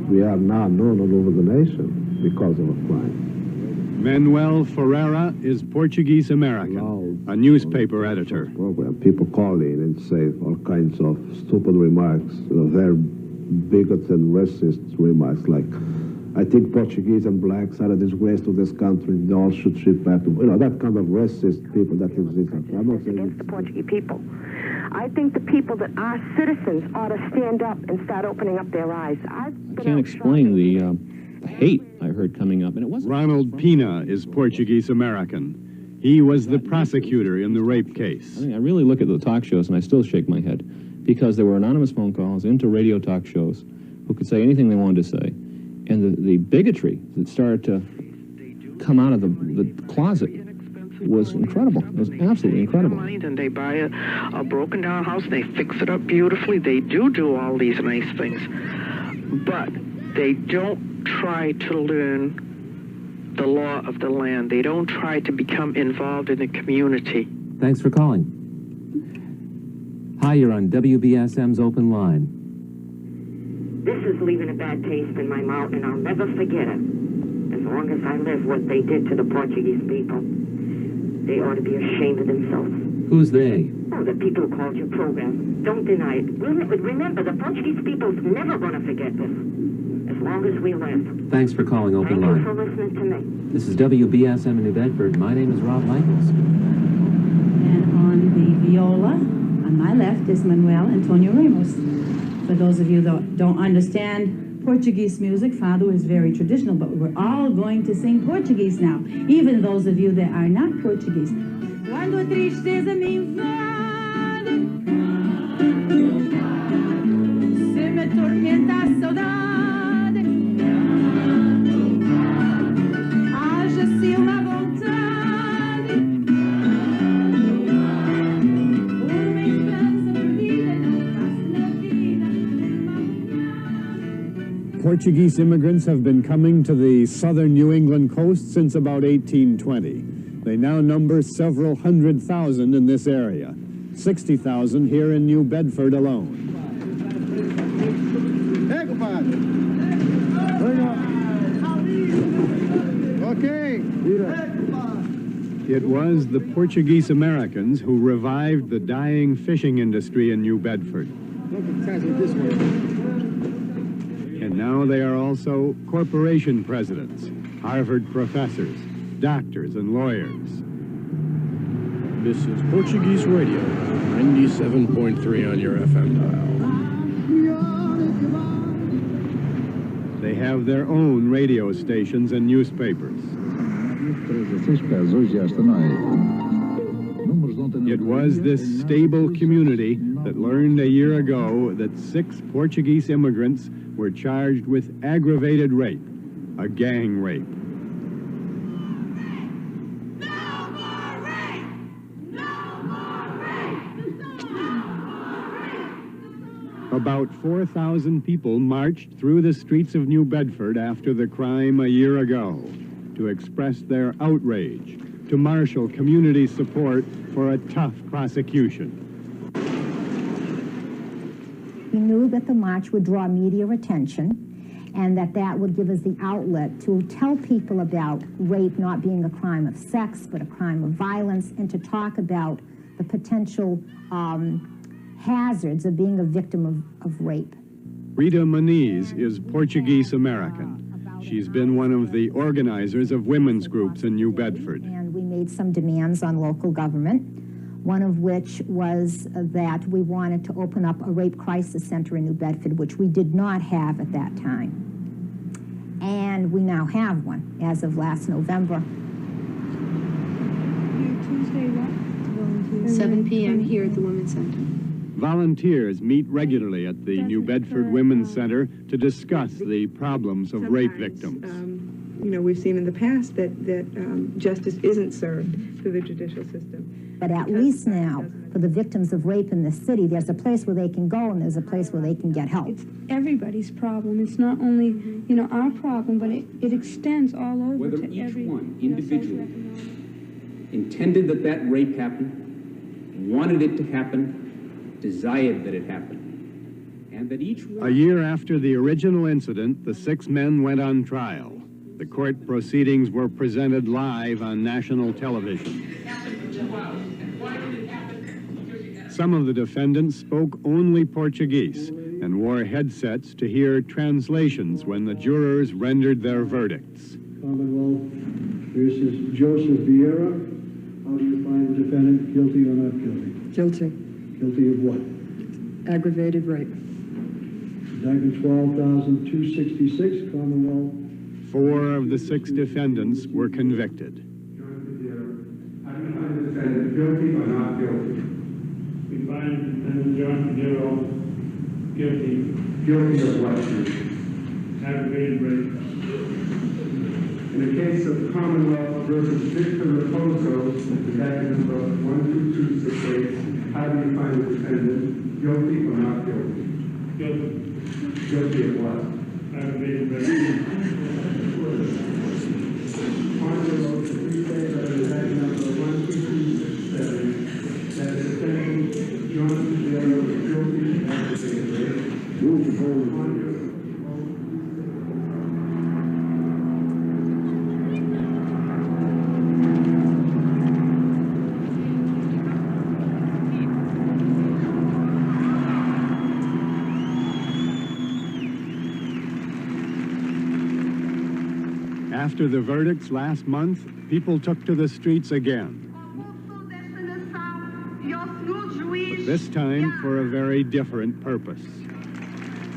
We are now known all over the nation because of a crime. Manuel Ferreira is Portuguese American, a newspaper editor. People call in and say all kinds of stupid remarks, very bigoted and racist remarks like, I think Portuguese and blacks are a disgrace to this country. They all should ship back to, that kind of racist people that exist. I'm not saying against the Portuguese people. I think the people that are citizens ought to stand up and start opening up their eyes. I can't explain the hate I heard coming up, and it wasn't. Ronald Pina is Portuguese American. He was the prosecutor in the rape case. I really look at the talk shows and I still shake my head, because there were anonymous phone calls into radio talk shows who could say anything they wanted to say. And the bigotry that started to come out of the closet was incredible. It was absolutely incredible. And they buy a broken down house, they fix it up beautifully. They do all these nice things. But they don't try to learn the law of the land. They don't try to become involved in the community. Thanks for calling. Hi, you're on WBSM's Open Line. This is leaving a bad taste in my mouth, and I'll never forget it. As long as I live, what they did to the Portuguese people. They ought to be ashamed of themselves. Who's they? Oh, the people who called your program. Don't deny it. Remember, the Portuguese people's never going to forget this. As long as we live. Thanks for calling Open Thank Line. you for listening to me. This is WBSM in New Bedford. My name is Rob Michaels. And on the viola, on my left, is Manuel Antonio Ramos. For those of you that don't understand Portuguese music, Fado is very traditional, but we're all going to sing Portuguese now, even those of you that are not Portuguese. Quando a tristeza me invade, se me tormenta a saudade, haja-se uma vontade, uma esperança perdida, não passa na vida. Portuguese immigrants have been coming to the southern New England coast since about 1820. They now number several 100,000 in this area, 60,000 here in New Bedford alone. Hey, compadre. Okay. It was the Portuguese Americans who revived the dying fishing industry in New Bedford. And now they are also corporation presidents, Harvard professors, doctors, and lawyers. This is Portuguese Radio, 97.3 on your FM dial. They have their own radio stations and newspapers. It was this stable community that learned a year ago that 6 Portuguese immigrants were charged with aggravated rape, a gang rape. About 4,000 people marched through the streets of New Bedford after the crime a year ago to express their outrage, to marshal community support for a tough prosecution. We knew that the march would draw media attention and that would give us the outlet to tell people about rape not being a crime of sex, but a crime of violence, and to talk about the potential hazards of being a victim of rape. Rita Muniz is Portuguese American. She's been one of the organizers of women's groups in New Bedford. And we made some demands on local government, one of which was that we wanted to open up a rape crisis center in New Bedford, which we did not have at that time. And we now have one as of last November. Tuesday, what? 7 p.m. here at the Women's Center. Volunteers meet regularly at the New Bedford Women's Center to discuss the problems of rape victims. We've seen in the past that justice isn't served through the judicial system. But at least now, for the victims of rape in the city, there's a place where they can go and there's a place where they can get help. It's everybody's problem. It's not only, our problem, but it extends all over. Whether to each every, one individually intended that rape happened, wanted it to happen, desired that it happen, and that each one... A year after the original incident, the 6 men went on trial. The court proceedings were presented live on national television. Some of the defendants spoke only Portuguese, and wore headsets to hear translations when the jurors rendered their verdicts. Commonwealth versus Joseph Vieira. How do you find the defendant guilty or not guilty? Guilty. Guilty of what? Aggravated rape. Indictment 12,266, Commonwealth. 4 of the 6 defendants were convicted. How do you find the defendant guilty or not guilty? We find defendant John Figueroa guilty. Guilty of what? Aggravated rape. In the case of Commonwealth versus Victor Raposo, indictment number 12268, how do you find the defendant guilty or not guilty? Guilty. Guilty of what? Aggravated rape. On the motion, we say that indictment number 12267, that the defendant John Figueroa is guilty of aggravated rape. Move the vote. After the verdicts last month, people took to the streets again. But this time for a very different purpose.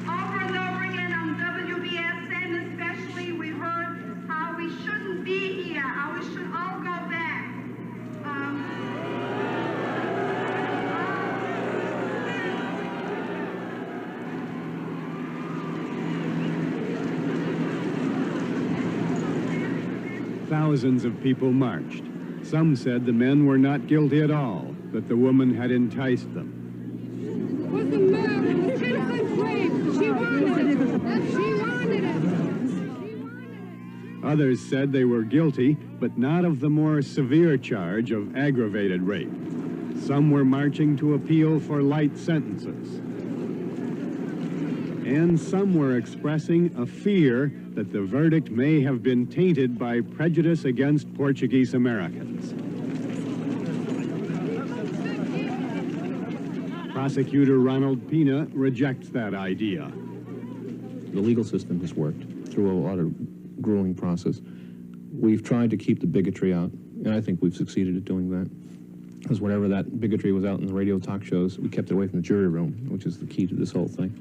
Over and over again on WBSM especially, we heard how we shouldn't be here, how we should all go back. Thousands of people marched. Some said the men were not guilty at all, that the woman had enticed them. Was the murder, the citizen's rape. She wanted it. Others said they were guilty, but not of the more severe charge of aggravated rape. Some were marching to appeal for light sentences. And some were expressing a fear that the verdict may have been tainted by prejudice against Portuguese Americans. Prosecutor Ronald Pina rejects that idea. The legal system has worked through a lot of grueling process. We've tried to keep the bigotry out, and I think we've succeeded at doing that. Because whenever that bigotry was out in the radio talk shows, we kept it away from the jury room, which is the key to this whole thing.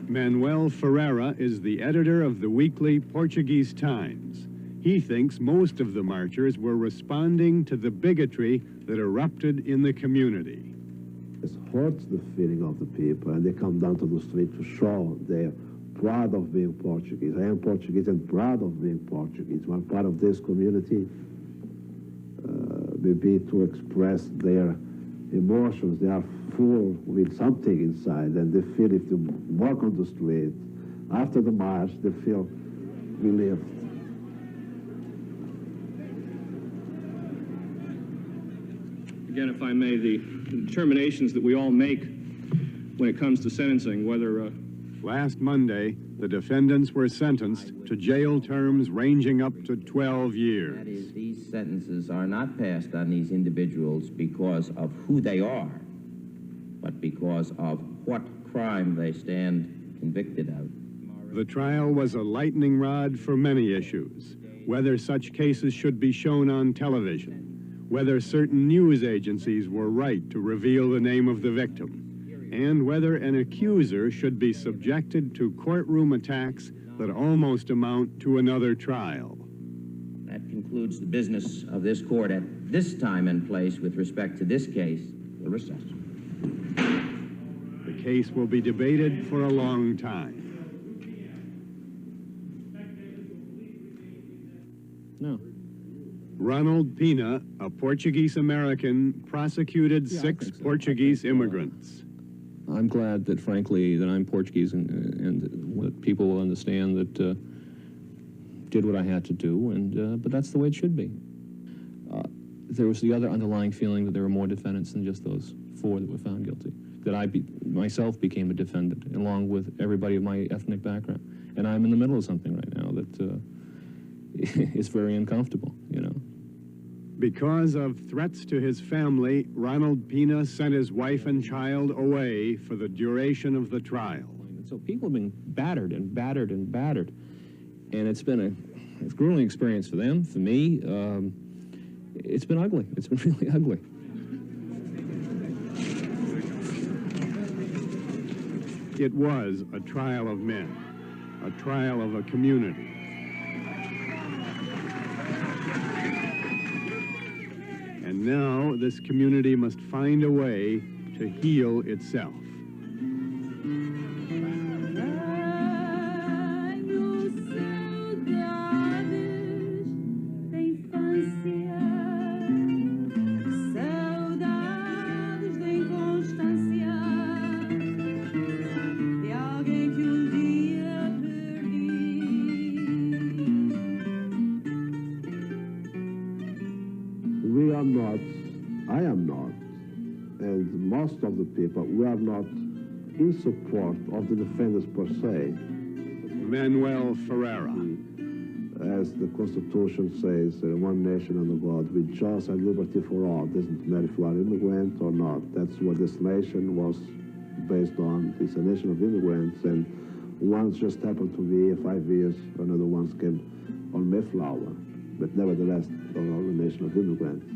Manuel Ferreira is the editor of the weekly Portuguese Times. He thinks most of the marchers were responding to the bigotry that erupted in the community. It hurts the feeling of the people, and they come down to the street to show they're proud of being Portuguese. I am Portuguese and proud of being Portuguese. I'm part of this community, maybe to express their emotions. They are full with something inside, and they feel if they walk on the street after the march, they feel relieved. Again, if I may, the determinations that we all make when it comes to sentencing, whether... Last Monday, the defendants were sentenced to jail terms ranging up to 12 years. That is, these sentences are not passed on these individuals because of who they are, but because of what crime they stand convicted of. The trial was a lightning rod for many issues. Whether such cases should be shown on television, whether certain news agencies were right to reveal the name of the victim, and whether an accuser should be subjected to courtroom attacks that almost amount to another trial. That concludes the business of this court at this time and place with respect to this case. We'll recess. The case will be debated for a long time. No. Ronald Pina, a Portuguese-American, prosecuted 6 Portuguese immigrants. I'm glad that, frankly, that I'm Portuguese and that people will understand that did what I had to do, and but that's the way it should be. There was the other underlying feeling that there were more defendants than just those 4 that were found guilty, that I myself became a defendant, along with everybody of my ethnic background. And I'm in the middle of something right now that is very uncomfortable, you know. because of threats to his family, Ronald Pena sent his wife and child away for the duration of the trial. So people have been battered and battered and battered. And it's been a grueling experience for them, for me. It's been ugly. It's been really ugly. It was a trial of men, a trial of a community. And now this community must find a way to heal itself. We are not, I am not, and most of the people, we are not in support of the defendants per se. Manuel Ferreira. As the Constitution says, one nation under God, with justice and liberty for all. Doesn't matter if you are immigrant or not. That's what this nation was based on. It's a nation of immigrants, and ones just happened to be 5 years, another ones came on Mayflower. But nevertheless, are a nation of immigrants.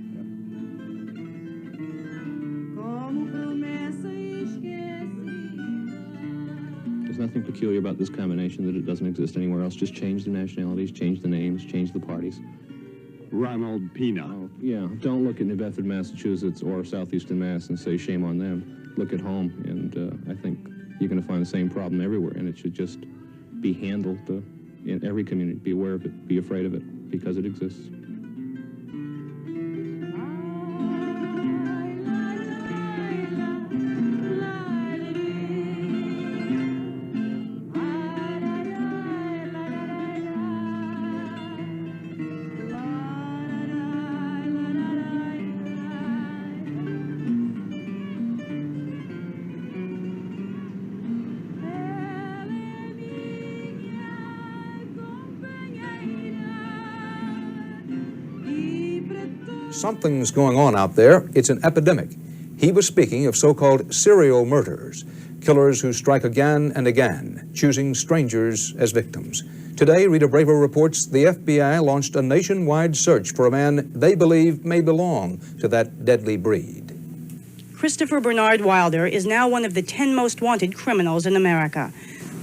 There's nothing peculiar about this combination that it doesn't exist anywhere else. Just change the nationalities, change the names, change the parties. Ronald Pena. Oh, yeah, don't look at New Bedford, Massachusetts or Southeastern Mass and say shame on them. Look at home, and I think you're going to find the same problem everywhere, and it should just be handled in every community. Be aware of it, be afraid of it, because it exists. Something's going on out there. It's an epidemic. He was speaking of so-called serial murderers, killers who strike again and again, choosing strangers as victims. Today, Rita Bravo reports the FBI launched a nationwide search for a man they believe may belong to that deadly breed. Christopher Bernard Wilder is now one of the 10 most wanted criminals in America.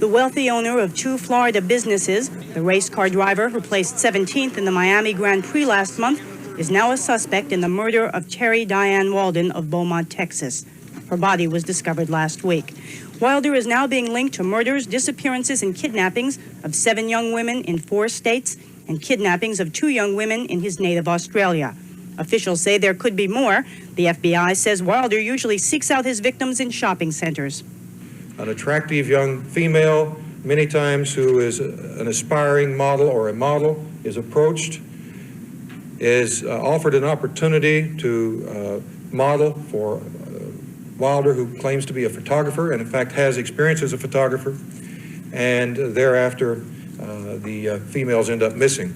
The wealthy owner of 2 Florida businesses, the race car driver who placed 17th in the Miami Grand Prix last month, is now a suspect in the murder of Terry Diane Walden of Beaumont, Texas. Her body was discovered last week. Wilder is now being linked to murders, disappearances, and kidnappings of 7 young women in 4 states and kidnappings of 2 young women in his native Australia. Officials say there could be more. The FBI says Wilder usually seeks out his victims in shopping centers. An attractive young female, many times who is an aspiring model or a model, is approached, is offered an opportunity to model for Wilder, who claims to be a photographer and in fact has experience as a photographer, and thereafter the females end up missing.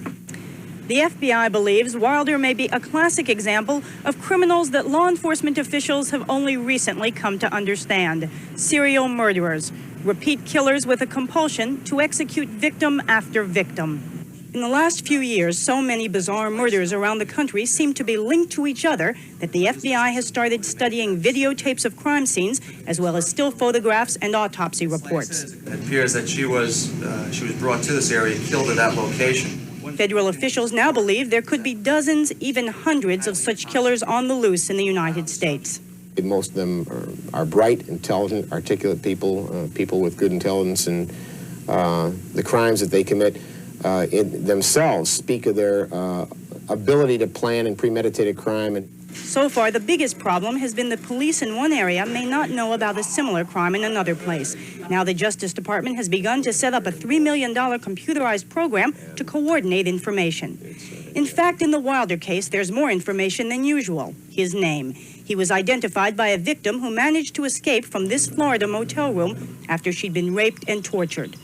The FBI believes Wilder may be a classic example of criminals that law enforcement officials have only recently come to understand. Serial murderers, repeat killers with a compulsion to execute victim after victim. In the last few years, so many bizarre murders around the country seem to be linked to each other that the FBI has started studying videotapes of crime scenes, as well as still photographs and autopsy reports. It appears that she was brought to this area and killed at that location. Federal officials now believe there could be dozens, even hundreds of such killers on the loose in the United States. Most of them are bright, intelligent, articulate people, people with good intelligence, and the crimes that they commit themselves speak of their ability to plan and premeditate a crime. So far, the biggest problem has been that police in one area may not know about a similar crime in another place. Now the Justice Department has begun to set up a $3 million computerized program to coordinate information. In fact, in the Wilder case, there's more information than usual. His name. He was identified by a victim who managed to escape from this Florida motel room after she'd been raped and tortured.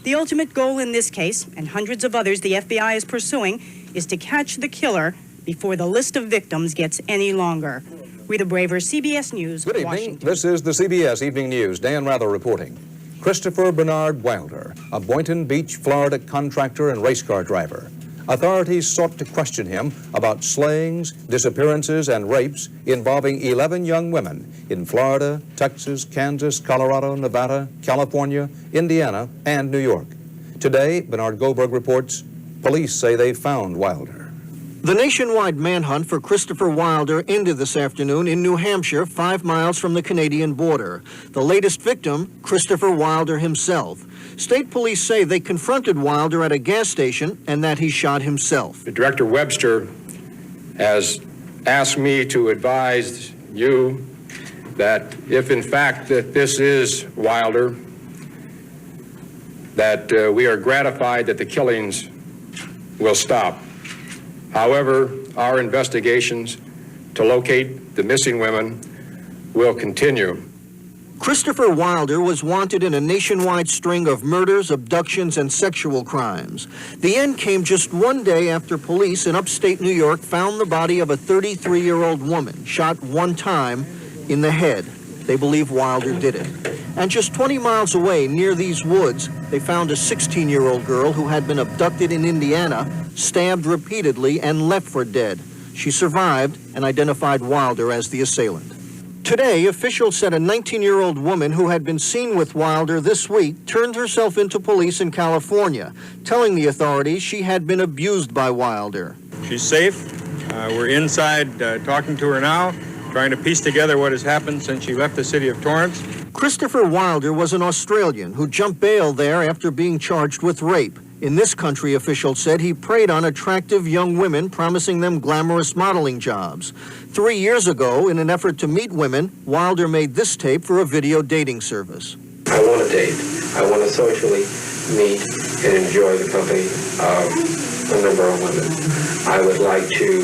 The ultimate goal in this case, and hundreds of others the FBI is pursuing, is to catch the killer before the list of victims gets any longer. Rita Braver, CBS News, Good evening. Washington. This is the CBS Evening News. Dan Rather reporting. Christopher Bernard Wilder, a Boynton Beach, Florida contractor and race car driver. Authorities sought to question him about slayings, disappearances, and rapes involving 11 young women in Florida, Texas, Kansas, Colorado, Nevada, California, Indiana, and New York. Today, Bernard Goldberg reports, police say they found Wilder. The nationwide manhunt for Christopher Wilder ended this afternoon in New Hampshire, 5 miles from the Canadian border. The latest victim, Christopher Wilder himself. State police say they confronted Wilder at a gas station and that he shot himself. Director Webster has asked me to advise you that if in fact that this is Wilder, that we are gratified that the killings will stop. However, our investigations to locate the missing women will continue. Christopher Wilder was wanted in a nationwide string of murders, abductions, and sexual crimes. The end came just one day after police in upstate New York found the body of a 33-year-old woman, shot one time in the head. They believe Wilder did it. And just 20 miles away, near these woods, they found a 16-year-old girl who had been abducted in Indiana, stabbed repeatedly, and left for dead. She survived and identified Wilder as the assailant. Today, officials said a 19-year-old woman who had been seen with Wilder this week turned herself into police in California, telling the authorities she had been abused by Wilder. She's safe. We're inside talking to her now, trying to piece together what has happened since she left the city of Torrance. Christopher Wilder was an Australian who jumped bail there after being charged with rape. In this country, officials said he preyed on attractive young women, promising them glamorous modeling jobs. 3 years ago, in an effort to meet women, Wilder made this tape for a video dating service. I want to date. I want to socially meet and enjoy the company of a number of women. I would like to,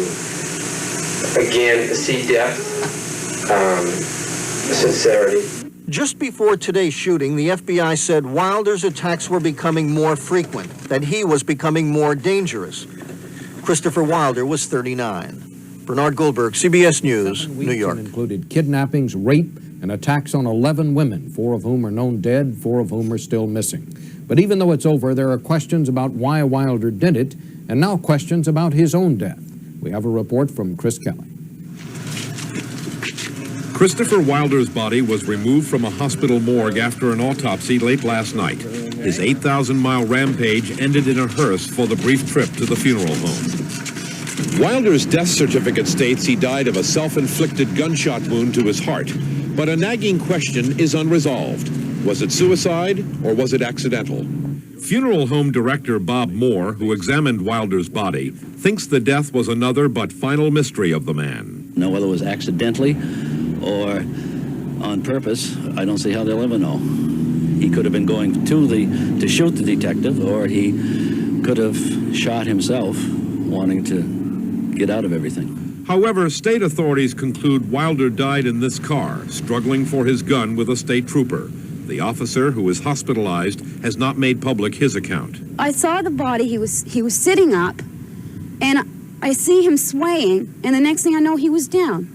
again, see depth, sincerity. Just before today's shooting, the FBI said Wilder's attacks were becoming more frequent, that he was becoming more dangerous. Christopher Wilder was 39. Bernard Goldberg, CBS News, New York. Included kidnappings, rape, and attacks on 11 women, 4 of whom are known dead, 4 of whom are still missing. But even though it's over, there are questions about why Wilder did it, and now questions about his own death. We have a report from Chris Kelly. Christopher Wilder's body was removed from a hospital morgue after an autopsy late last night. His 8,000-mile rampage ended in a hearse for the brief trip to the funeral home. Wilder's death certificate states he died of a self-inflicted gunshot wound to his heart, but a nagging question is unresolved. Was it suicide or was it accidental? Funeral home director Bob Moore, who examined Wilder's body, thinks the death was another but final mystery of the man. Know whether it was accidentally or on purpose. I don't see how they'll ever know. He could have been going to shoot the detective, or he could have shot himself, wanting to get out of everything. However, state authorities conclude Wilder died in this car, struggling for his gun with a state trooper. The officer, who is hospitalized, has not made public his account. I saw the body. He was sitting up, and I see him swaying, and the next thing I know, he was down.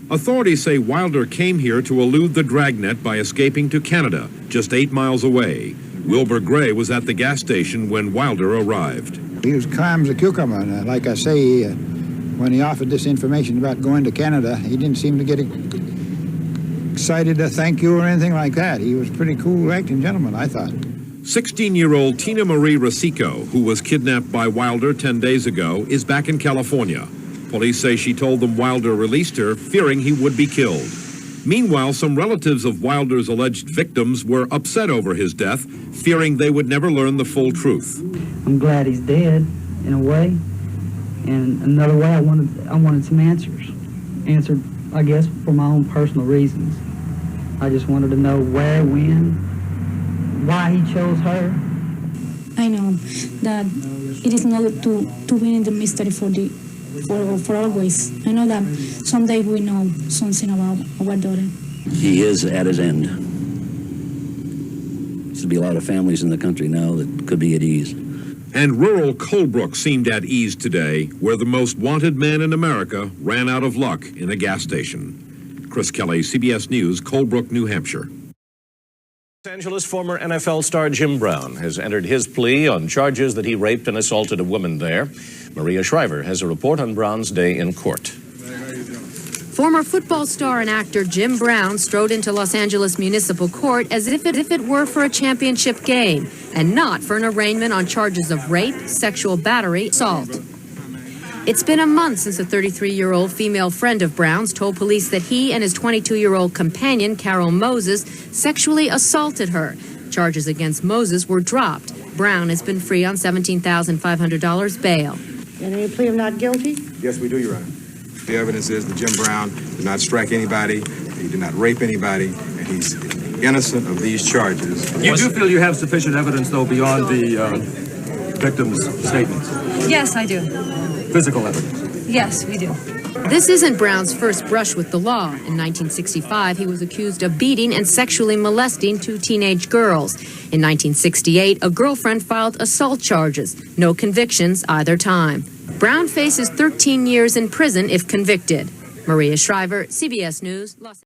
Authorities say Wilder came here to elude the dragnet by escaping to Canada, just 8 miles away. Wilbur Gray was at the gas station when Wilder arrived. He was calm as a cucumber, and like I say, when he offered this information about going to Canada, he didn't seem to get excited to thank you or anything like that. He was a pretty cool acting gentleman, I thought. 16-year-old Tina Marie Rosico, who was kidnapped by Wilder 10 days ago, is back in California. Police say she told them Wilder released her, fearing he would be killed. Meanwhile, some relatives of Wilder's alleged victims were upset over his death, fearing they would never learn the full truth. I'm glad he's dead, in a way. And another way, I wanted some answers. Answered, I guess, for my own personal reasons. I just wanted to know where, when, why he chose her. I know that it is not to be in the mystery for always. I know that someday we know something about our daughter. He is at his end. There's to be a lot of families in the country now that could be at ease. And rural Colebrook seemed at ease today, where the most wanted man in America ran out of luck in a gas station. Chris Kelly, CBS News, Colebrook, New Hampshire. Los Angeles former NFL star Jim Brown has entered his plea on charges that he raped and assaulted a woman there. Maria Shriver has a report on Brown's day in court. Former football star and actor Jim Brown strode into Los Angeles Municipal Court as if it were for a championship game and not for an arraignment on charges of rape, sexual battery, assault. It's been a month since a 33-year-old female friend of Brown's told police that he and his 22-year-old companion, Carol Moses, sexually assaulted her. Charges against Moses were dropped. Brown has been free on $17,500 bail. Any plea of not guilty? Yes, we do, Your Honor. The evidence is that Jim Brown did not strike anybody, he did not rape anybody, and he's innocent of these charges. You do feel you have sufficient evidence, though, beyond the victim's statements? Yes, I do. Physical evidence? Yes, we do. This isn't Brown's first brush with the law. In 1965, he was accused of beating and sexually molesting 2 teenage girls. In 1968, a girlfriend filed assault charges. No convictions either time. Brown faces 13 years in prison if convicted. Maria Shriver, CBS News, Los Angeles.